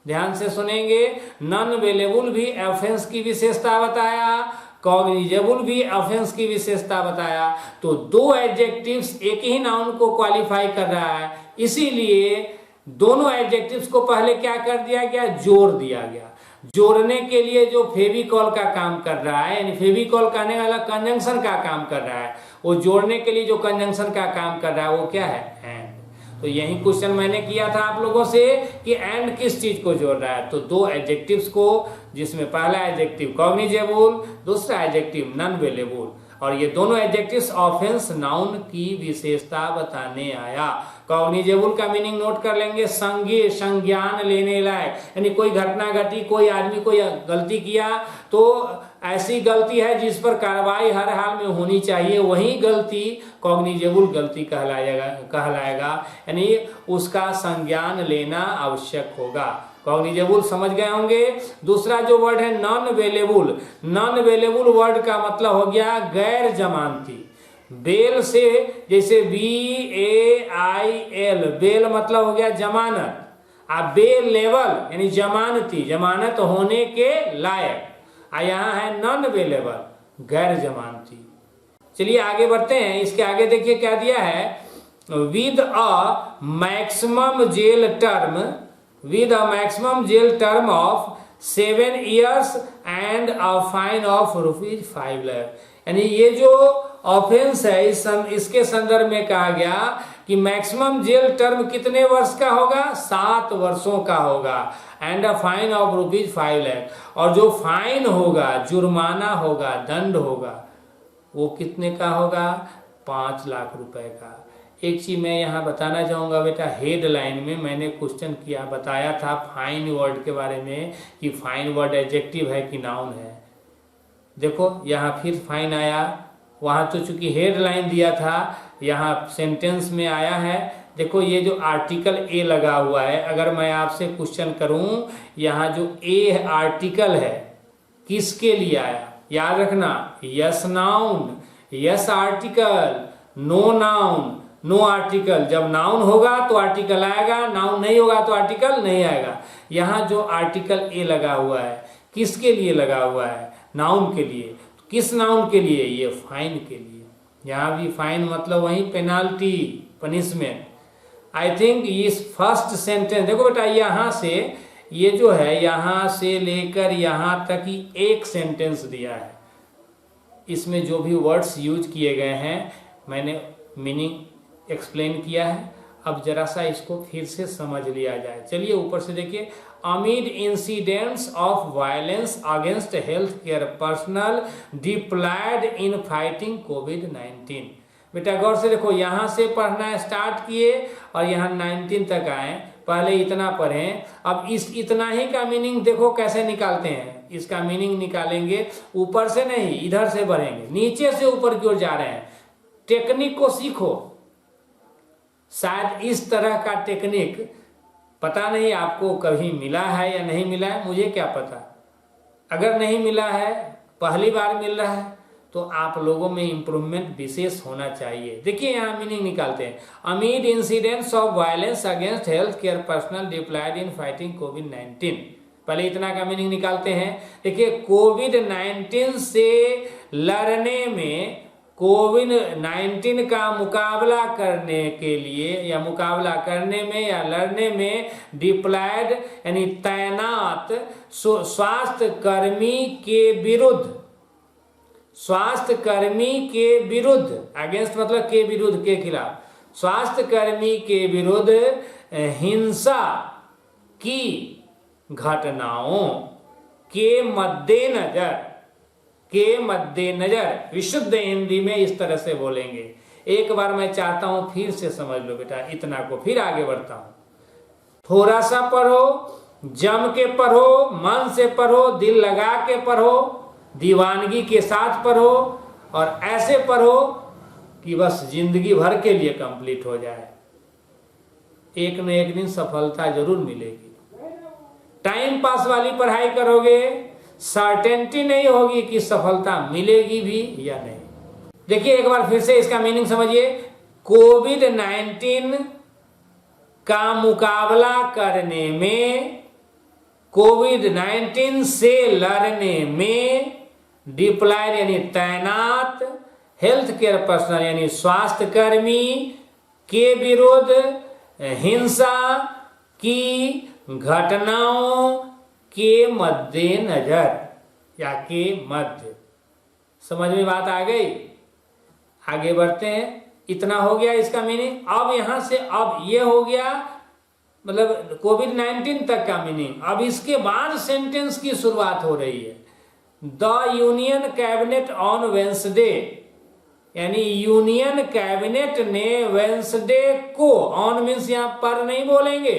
ध्यान से सुनेंगे, नॉन वेलेबल भी ऑफेंस की विशेषता बताया, कॉग्निजेबल भी ऑफेंस की विशेषता बताया। तो दो एडजेक्टिव्स एक ही नाउन को क्वालिफाई कर रहा है, इसीलिए दोनों एडजेक्टिव्स को पहले क्या कर दिया गया? जोड़ दिया गया। जोड़ने के लिए जो फेविकॉल का काम कर रहा है, यानी फेविकॉल कहने वाला कंजंक्शन का काम कर रहा है, वो जोड़ने के लिए जो कंजंक्शन का काम कर रहा है वो क्या है? एंड। तो यही क्वेश्चन मैंने किया था आप लोगों से कि एंड किस चीज को जोड़ रहा है? तो दो एडजेक्टिव्स को, जिसमें पहला एडजेक्टिव कॉग्निजेबल, दूसरा एडजेक्टिव नॉन वेलेबल। और ये दोनों एडजेक्टिव्स ऑफेंस नाउन की विशेषता बताने आया। कॉग्निजेबल का मीनिंग नोट कर लेंगे, संज्ञेय, संज्ञान लेने लायक, यानी कोई घटना घटी, कोई आदमी कोई गलती किया तो ऐसी गलती है जिस पर कार्रवाई हर हाल में होनी चाहिए, वही गलती कॉग्निजेबल गलती कहलाएगा, यानी उसका संज्ञान लेना आवश्यक होगा। कॉग्निजेबल समझ गए होंगे। दूसरा जो वर्ड है non available, non available word का मतलब हो गया गैर जमानती। बेल से, जैसे BAIL, बेल मतलब हो गया जमानत, बेल लेवल यानी जमानती, जमानत होने के लायक, यहाँ है नॉन अवेलेबल, गैर जमानती। चलिए आगे बढ़ते हैं। इसके आगे देखिए क्या दिया है, with a maximum jail term, with a maximum jail term of 7 years and a fine of ₹5 lakh। यानी ये जो ऑफेंस है इसके संदर्भ में कहा गया कि मैक्सिमम जेल टर्म कितने वर्ष का होगा, 7 वर्षों का होगा, and a fine of ₹5 lakh, और जो फाइन होगा, जुर्माना होगा, दंड होगा, वो कितने का होगा, 5 लाख रुपए का। एक चीज मैं यहाँ बताना चाहूंगा बेटा, हेडलाइन में मैंने क्वेश्चन किया, बताया था फाइन वर्ड के बारे में कि फाइन वर्ड एडजेक्टिव है कि नाउन है। देखो यहाँ फिर फाइन आया, वहाँ तो चूंकि हेडलाइन दिया था, यहाँ सेंटेंस में आया है। देखो ये जो आर्टिकल ए लगा हुआ है, अगर मैं आपसे क्वेश्चन करूं, यहाँ जो ए आर्टिकल है किसके लिए आया, याद रखना, yes noun, yes article, no noun, no article. जब नाउन होगा तो आर्टिकल आएगा, नाउन नहीं होगा तो आर्टिकल नहीं आएगा। यहाँ जो आर्टिकल ए लगा हुआ है किसके लिए लगा हुआ है, नाउन के लिए। किस नाउन के लिए, ये फाइन के लिए। यहाँ भी फाइन मतलब वही पेनाल्टी, पनिशमेंट। आई थिंक इस फर्स्ट सेंटेंस, देखो बेटा यहाँ से ये जो है, यहाँ से लेकर यहाँ तक ही एक सेंटेंस दिया है, इसमें जो भी वर्ड्स यूज किए गए हैं मैंने मीनिंग एक्सप्लेन किया है। अब जरा सा इसको फिर से समझ लिया जाए। चलिए ऊपर से देखिए, amid incidents of violence against health care personnel deployed in fighting कोविड-19। बेटा गौर से देखो, यहाँ से पढ़ना स्टार्ट किए और यहाँ 19 तक आए, पहले इतना पढ़ें। अब इस इतना ही का मीनिंग देखो कैसे निकालते हैं। इसका मीनिंग निकालेंगे ऊपर से नहीं, इधर से बढ़ेंगे, नीचे से ऊपर की ओर जा रहे हैं। टेक्निक को सीखो, शायद इस तरह का टेक्निक पता नहीं आपको कभी मिला है या नहीं मिला है, मुझे क्या पता। अगर नहीं मिला है, पहली बार मिल रहा है, तो आप लोगों में इंप्रूवमेंट विशेष होना चाहिए। देखिए यहाँ मीनिंग निकालते हैं, amid incidents of violence against health care personnel deployed in fighting कोविड-19। पहले इतना का मीनिंग निकालते हैं। देखिए कोविड-19 से लड़ने में, कोविड-19 का मुकाबला करने के लिए या मुकाबला करने में या लड़ने में डिप्लॉयड यानी तैनात स्वास्थ्य कर्मी के विरुद्ध, स्वास्थ्य कर्मी के विरुद्ध, अगेंस्ट मतलब के विरुद्ध, के खिलाफ, स्वास्थ्य कर्मी के विरुद्ध हिंसा की घटनाओं के मद्देनजर, के मद्देनजर, विशुद्ध हिंदी में इस तरह से बोलेंगे। एक बार मैं चाहता हूं फिर से समझ लो बेटा, इतना को फिर आगे बढ़ता हूं। थोड़ा सा पढ़ो, जम के पढ़ो, मन से पढ़ो, दिल लगा के पढ़ो, दीवानगी के साथ पढ़ो, और ऐसे पढ़ो कि बस जिंदगी भर के लिए कंप्लीट हो जाए। एक न एक दिन सफलता जरूर मिलेगी। टाइम पास वाली पढ़ाई करोगे, सर्टेनिटी नहीं होगी कि सफलता मिलेगी भी या नहीं। देखिए एक बार फिर से इसका मीनिंग समझिए, कोविड-19 का मुकाबला करने में, कोविड-19 से लड़ने में डिप्लॉयड यानी तैनात, हेल्थ केयर पर्सनल यानी स्वास्थ्य कर्मी के विरुद्ध हिंसा की घटनाओं के मद्देनजर या के मध्य। समझ में बात आ गई? आगे बढ़ते हैं। इतना हो गया इसका मीनिंग। अब यहां से अब ये हो गया मतलब कोविड-19 तक का मीनिंग। अब इसके बाद सेंटेंस की शुरुआत हो रही है। The union cabinet on Wednesday, यानी यूनियन कैबिनेट ने वेंसडे को, ऑन मीन्स यहां पर नहीं बोलेंगे,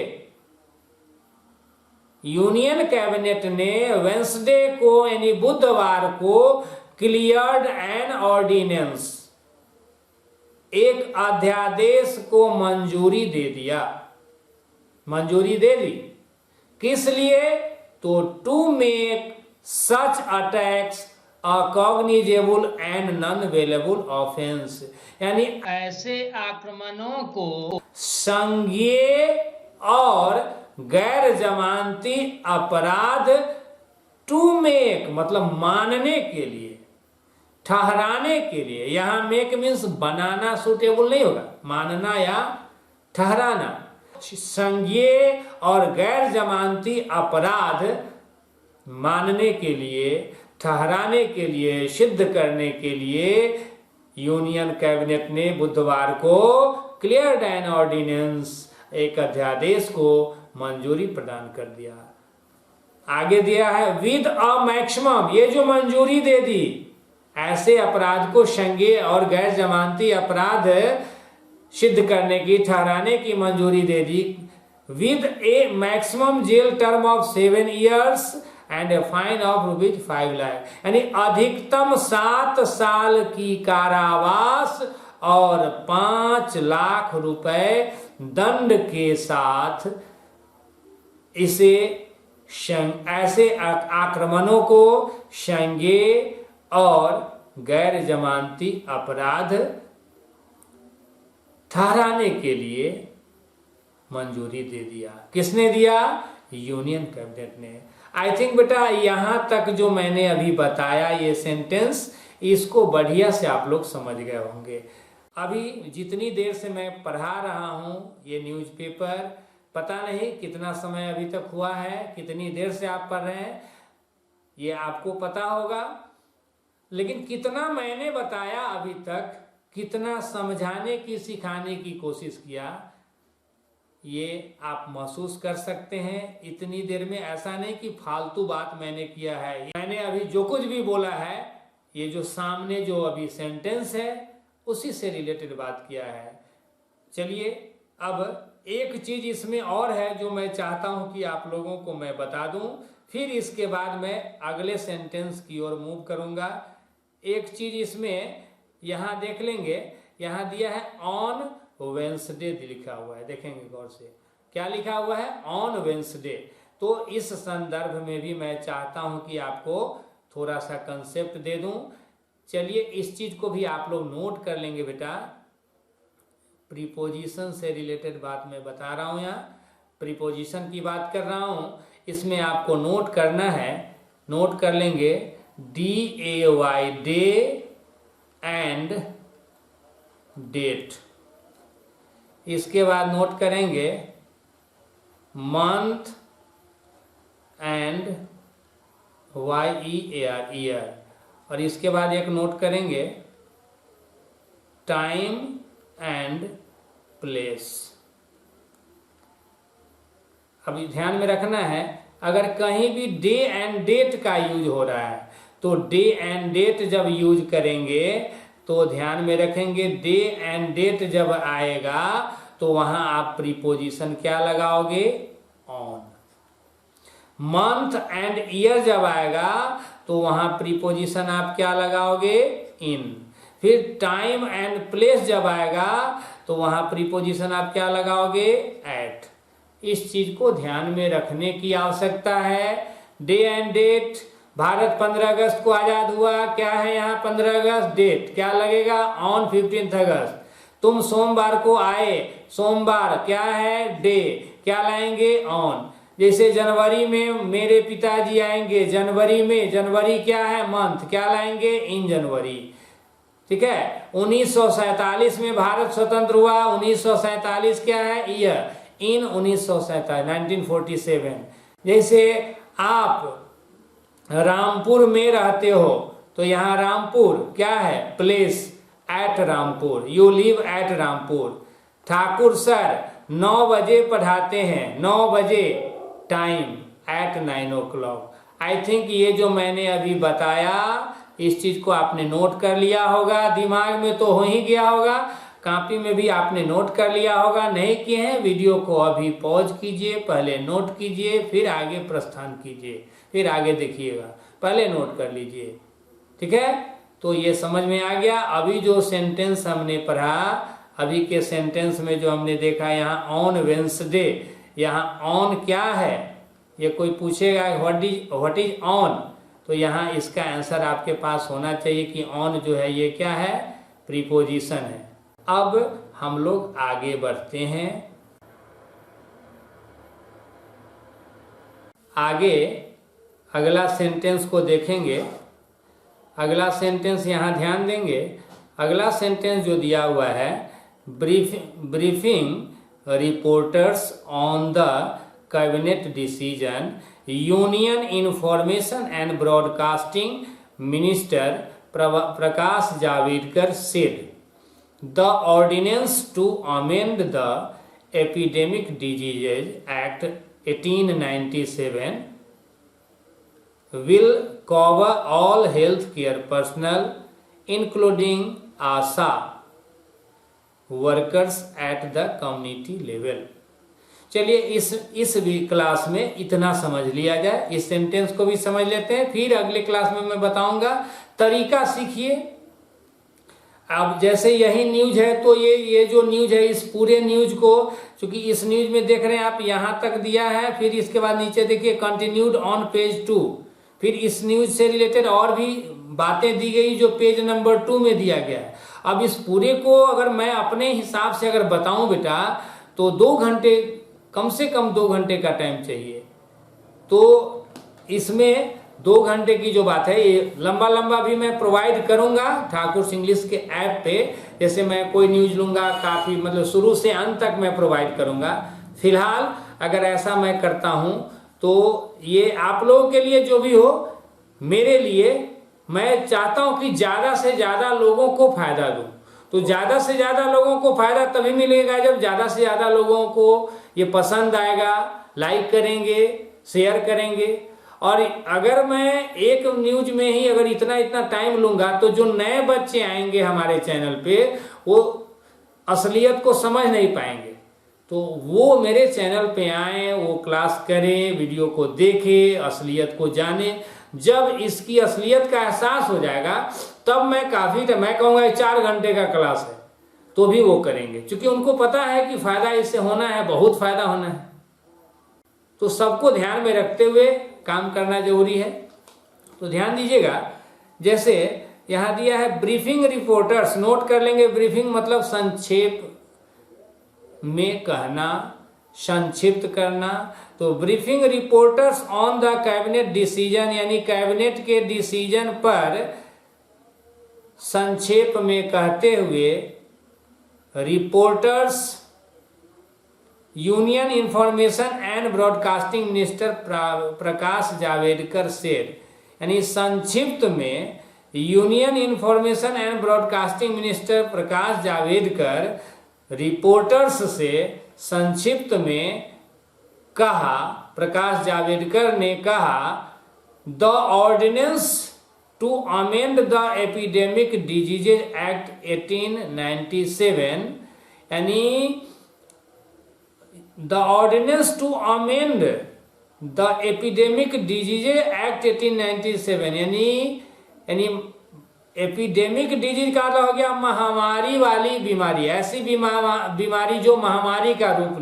यूनियन कैबिनेट ने वेंसडे को यानी बुधवार को क्लियर्ड एन ऑर्डिनेंस, एक अध्यादेश को मंजूरी दे दिया, मंजूरी दे दी। किस लिए? तो to make such attacks cognizable and non bailable offence, यानी ऐसे आक्रमणों को संज्ञेय और गैर जमानती अपराध टू मेक मतलब मानने के लिए, ठहराने के लिए, यहां मेक मीन्स बनाना सूटेबल नहीं होगा, मानना या ठहराना, संज्ञेय और गैर जमानती अपराध मानने के लिए, ठहराने के लिए, सिद्ध करने के लिए यूनियन कैबिनेट ने बुधवार को क्लियर्ड एन ऑर्डिनेंस, एक अध्यादेश को मंजूरी प्रदान कर दिया। आगे दिया है विद अ मैक्सिमम, ये जो मंजूरी दे दी, ऐसे अपराध को संज्ञेय और गैर जमानती अपराध सिद्ध करने की, ठहराने की मंजूरी दे दी, with a maximum jail term of 7 years and a fine of ₹5 lakh, यानी अधिकतम 7 साल की कारावास और 5 लाख रुपए दंड के साथ इसे ऐसे आक्रमणों को संज्ञेय और गैर जमानती अपराध ठहराने के लिए मंजूरी दे दिया। किसने दिया? यूनियन कैबिनेट ने। आई थिंक बेटा यहां तक जो मैंने अभी बताया ये सेंटेंस, इसको बढ़िया से आप लोग समझ गए होंगे। अभी जितनी देर से मैं पढ़ा रहा हूं ये न्यूज़पेपर, पता नहीं कितना समय अभी तक हुआ है, कितनी देर से आप पढ़ रहे हैं ये आपको पता होगा, लेकिन कितना मैंने बताया अभी तक, कितना समझाने की, सिखाने की कोशिश किया, ये आप महसूस कर सकते हैं। इतनी देर में ऐसा नहीं कि फालतू बात मैंने किया है, मैंने अभी जो कुछ भी बोला है, ये जो सामने जो अभी सेंटेंस है उसी से रिलेटेड बात किया है। चलिए अब एक चीज इसमें और है जो मैं चाहता हूं कि आप लोगों को मैं बता दूं, फिर इसके बाद मैं अगले सेंटेंस की ओर मूव करूंगा। एक चीज इसमें यहां देख लेंगे, यहां दिया है ऑन वेंसडे लिखा हुआ है, देखेंगे गौर से क्या लिखा हुआ है, ऑन वेंसडे। तो इस संदर्भ में भी मैं चाहता हूं कि आपको थोड़ा सा कंसेप्ट दे दूं। चलिए इस चीज को भी आप लोग नोट कर लेंगे बेटा। प्रीपोजिशन से रिलेटेड बात मैं बता रहा हूं, यहाँ प्रीपोजिशन की बात कर रहा हूं, इसमें आपको नोट करना है, नोट कर लेंगे DAY डे एंड डेट। इसके बाद नोट करेंगे मंथ एंड YEAR ईयर, और इसके बाद एक नोट करेंगे टाइम एंड प्लेस। अभी ध्यान में रखना है, अगर कहीं भी डे एंड डेट का यूज हो रहा है तो डे एंड डेट जब यूज करेंगे तो ध्यान में रखेंगे, डे एंड डेट जब आएगा तो वहां आप प्रीपोजिशन क्या लगाओगे, ऑन। मंथ एंड ईयर जब आएगा तो वहां प्रीपोजिशन आप क्या लगाओगे, इन। फिर टाइम एंड प्लेस जब आएगा तो वहां प्रीपोजिशन आप क्या लगाओगे, एट। इस चीज को ध्यान में रखने की आवश्यकता है। डे एंड डेट, भारत 15 अगस्त को आजाद हुआ, क्या है यहाँ 15 अगस्त, डेट क्या लगेगा, ऑन 15 अगस्त। तुम सोमवार को आए, सोमवार क्या है, डे क्या लाएंगे, ऑन। जैसे जनवरी में मेरे पिताजी आएंगे, जनवरी में, जनवरी क्या है, मंथ क्या लाएंगे, इन जनवरी। ठीक है। 1947 में भारत स्वतंत्र हुआ, 1947 क्या है, ईयर, इन 1947, 1947। जैसे आप रामपुर में रहते हो तो यहाँ रामपुर क्या है, place, at Rampur, you live at Rampur. Thakur sir 9 बजे पढ़ाते हैं, 9 बजे, time eight 9 o'clock। I think ये जो मैंने अभी बताया इस चीज को आपने नोट कर लिया होगा, दिमाग में तो हो ही गया होगा, कॉपी में भी आपने नोट कर लिया होगा। नहीं किए हैं, वीडियो को अभी पॉज कीजिए, पहले नोट कीजिए, फिर आगे प्रस्थान कीजिए, फिर आगे देखिएगा, पहले नोट कर लीजिए। ठीक है, तो ये समझ में आ गया। अभी जो सेंटेंस हमने पढ़ा, अभी के सेंटेंस में जो हमने देखा, यहाँ ऑन वेंसडे, यहाँ ऑन क्या है, ये कोई पूछेगा व्हाट इज ऑन, तो यहाँ इसका आंसर आपके पास होना चाहिए कि ऑन जो है ये क्या है, प्रीपोजिशन है। अब हम लोग आगे बढ़ते हैं। आगे अगला सेंटेंस को देखेंगे। अगला सेंटेंस यहाँ ध्यान देंगे। अगला सेंटेंस जो दिया हुआ है, briefing reporters on the cabinet decision, union information and broadcasting minister Prakash Javadekar said the ordinance to amend the epidemic diseases act 1897 will cover all healthcare personnel including ASA workers at the community level। चलिए इस भी क्लास में इतना समझ लिया जाए, इस सेंटेंस को भी समझ लेते हैं, फिर अगले क्लास में मैं बताऊंगा। तरीका सीखिए। अब जैसे यही न्यूज है, तो ये जो न्यूज है, इस पूरे न्यूज को, क्योंकि इस न्यूज में देख रहे हैं आप, यहां तक दिया है, फिर इसके बाद नीचे देखिए कंटिन्यूड ऑन पेज 2, फिर इस न्यूज से रिलेटेड और भी बातें दी गई जो पेज नंबर 2 में दिया गया है। अब इस पूरे को अगर मैं अपने हिसाब से अगर बताऊं बेटा, तो 2 घंटे, कम से कम 2 घंटे का टाइम चाहिए। तो इसमें 2 घंटे की जो बात है, ये लंबा लंबा भी मैं प्रोवाइड करूंगा ठाकुर इंग्लिश के ऐप पे। जैसे मैं कोई न्यूज लूंगा, काफी मतलब शुरू से अंत तक मैं प्रोवाइड करूंगा। फिलहाल अगर ऐसा मैं करता हूं, तो ये आप लोगों के लिए जो भी हो, मेरे लिए मैं चाहता हूं कि ज्यादा से ज्यादा लोगों को फायदा दूं। तो ज्यादा से ज्यादा लोगों को फायदा तभी मिलेगा जब ज्यादा से ज्यादा लोगों को ये पसंद आएगा, लाइक करेंगे, शेयर करेंगे। और अगर मैं एक न्यूज में ही अगर इतना टाइम लूंगा, तो जो नए बच्चे आएंगे हमारे चैनल पे, वो असलियत को समझ नहीं पाएंगे। तो वो मेरे चैनल पे आए, वो क्लास करें, वीडियो को देखें, असलियत को जाने। जब इसकी असलियत का एहसास हो जाएगा, तब मैं कहूंगा 4 घंटे का क्लास है, तो भी वो करेंगे, क्योंकि उनको पता है कि फायदा इससे होना है, बहुत फायदा होना है। तो सबको ध्यान में रखते हुए काम करना जरूरी है। तो ध्यान दीजिएगा, जैसे यहां दिया है ब्रीफिंग रिपोर्टर्स, नोट कर लेंगे। ब्रीफिंग मतलब संक्षेप में कहना, संक्षिप्त करना। तो briefing reporters on the cabinet decision, यानी कैबिनेट के डिसीजन पर संक्षेप में कहते हुए reporters union information and broadcasting minister Prakash Javadekar said, यानी संक्षिप्त में union information and broadcasting minister Prakash Javadekar reporters से संक्षिप्त में कहा, प्रकाश जावड़ेकर ने कहा, the ordinance to amend the epidemic diseases act 1897, यानी the ordinance to amend the epidemic diseases act 1897, यानी एपिडेमिक डिजीज का मतलब हो गया महामारी वाली बीमारी, ऐसी बीमारी जो महामारी का रूप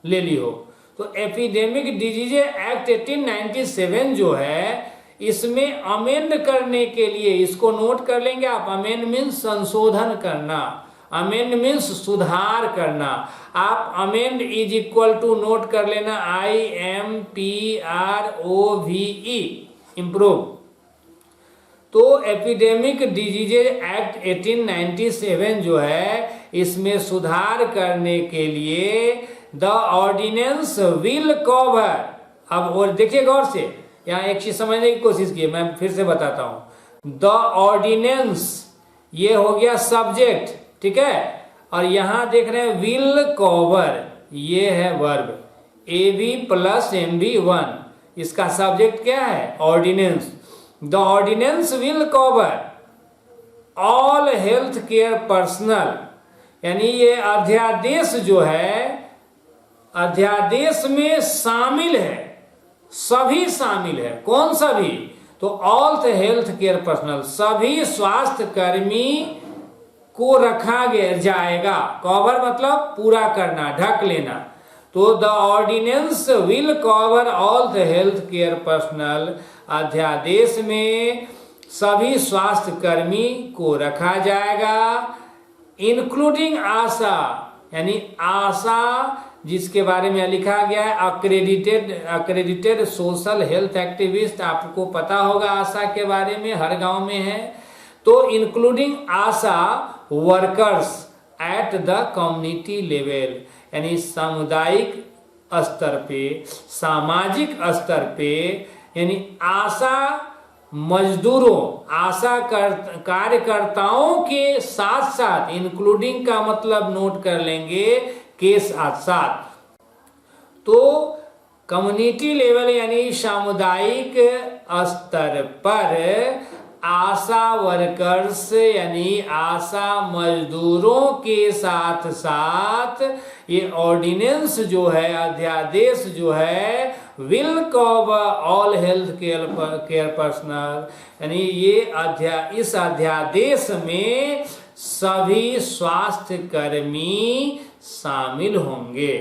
ले ली हो। तो एपिडेमिक डिजीज एक्ट 1897 जो है, इसमें अमेंड करने के लिए, इसको नोट कर लेंगे आप, अमेंड मीन्स संशोधन करना, अमेंड मीन्स सुधार करना। आप amend is equal to note कर लेना IMPROVE, इम्प्रूव। तो एपिडेमिक डिजीजेज एक्ट 1897 जो है, इसमें सुधार करने के लिए द ऑर्डिनेंस विल कवर। अब और देखिए गौर से, यहाँ एक चीज समझने की कोशिश की, मैं फिर से बताता हूं। द ऑर्डिनेंस, ये हो गया सब्जेक्ट, ठीक है, और यहां देख रहे हैं विल कवर, ये है वर्ब, AB + MB1, इसका सब्जेक्ट क्या है, ordinance. The ordinance will cover all health care personnel, यानी ये अध्यादेश जो है, अध्यादेश में शामिल है, सभी शामिल है। कौन सभी? तो ऑल हेल्थ केयर पर्सनल, सभी स्वास्थ्य कर्मी को रखा जाएगा। कवर मतलब पूरा करना, ढक लेना। तो the ordinance will cover all the health care personnel, अध्यादेश में सभी स्वास्थ्य कर्मी को रखा जाएगा, इंक्लूडिंग आशा, यानी आशा जिसके बारे में लिखा गया है अक्रेडिटेड सोशल हेल्थ एक्टिविस्ट। आपको पता होगा आशा के बारे में, हर गांव में है। तो including Asha workers at the community level, यानी सामुदायिक स्तर पे, सामाजिक स्तर पे, यानी आशा मजदूरों, आशा कार्यकर्ताओं के साथ साथ, इंक्लूडिंग का मतलब नोट कर लेंगे के साथ साथ। तो कम्युनिटी लेवल यानी सामुदायिक स्तर पर आशा वर्कर्स यानी आशा मजदूरों के साथ साथ ये ऑर्डिनेंस जो है, अध्यादेश जो है, will cover all health care personnel, यानी ये इस अध्यादेश में सभी स्वास्थ्य कर्मी शामिल होंगे।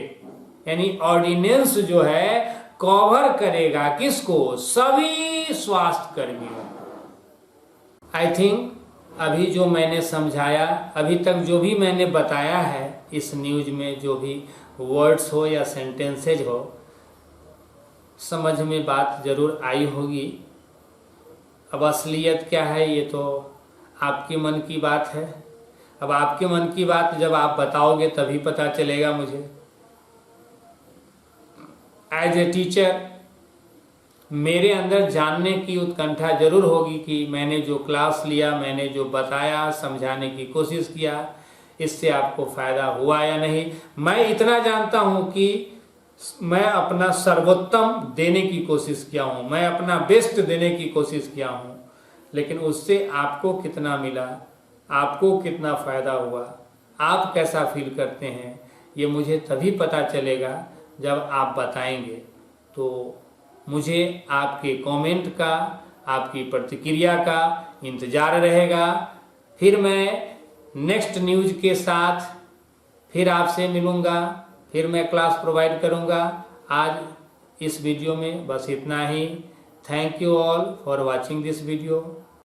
यानी ऑर्डिनेंस जो है कवर करेगा किसको? सभी स्वास्थ्य कर्मियों। आई थिंक अभी जो मैंने समझाया, अभी तक जो भी मैंने बताया है इस न्यूज में, जो भी वर्ड्स हो या सेंटेंसेज हो, समझ में बात जरूर आई होगी। अब असलियत क्या है ये तो आपके मन की बात है। अब आपके मन की बात जब आप बताओगे तभी पता चलेगा मुझे। एज ए टीचर मेरे अंदर जानने की उत्कंठा जरूर होगी कि मैंने जो क्लास लिया, मैंने जो बताया, समझाने की कोशिश किया, इससे आपको फायदा हुआ या नहीं। मैं इतना जानता हूं कि मैं अपना सर्वोत्तम देने की कोशिश किया हूं, मैं अपना बेस्ट देने की कोशिश किया हूं, लेकिन उससे आपको कितना मिला, आपको कितना फायदा हुआ, आप कैसा फील करते हैं, ये मुझे तभी पता चलेगा जब आप बताएंगे। तो मुझे आपके कमेंट का, आपकी प्रतिक्रिया का इंतजार रहेगा। फिर मैं नेक्स्ट न्यूज के साथ फिर आपसे मिलूंगा, फिर मैं क्लास प्रोवाइड करूंगा। आज इस वीडियो में बस इतना ही। Thank you all for watching this video.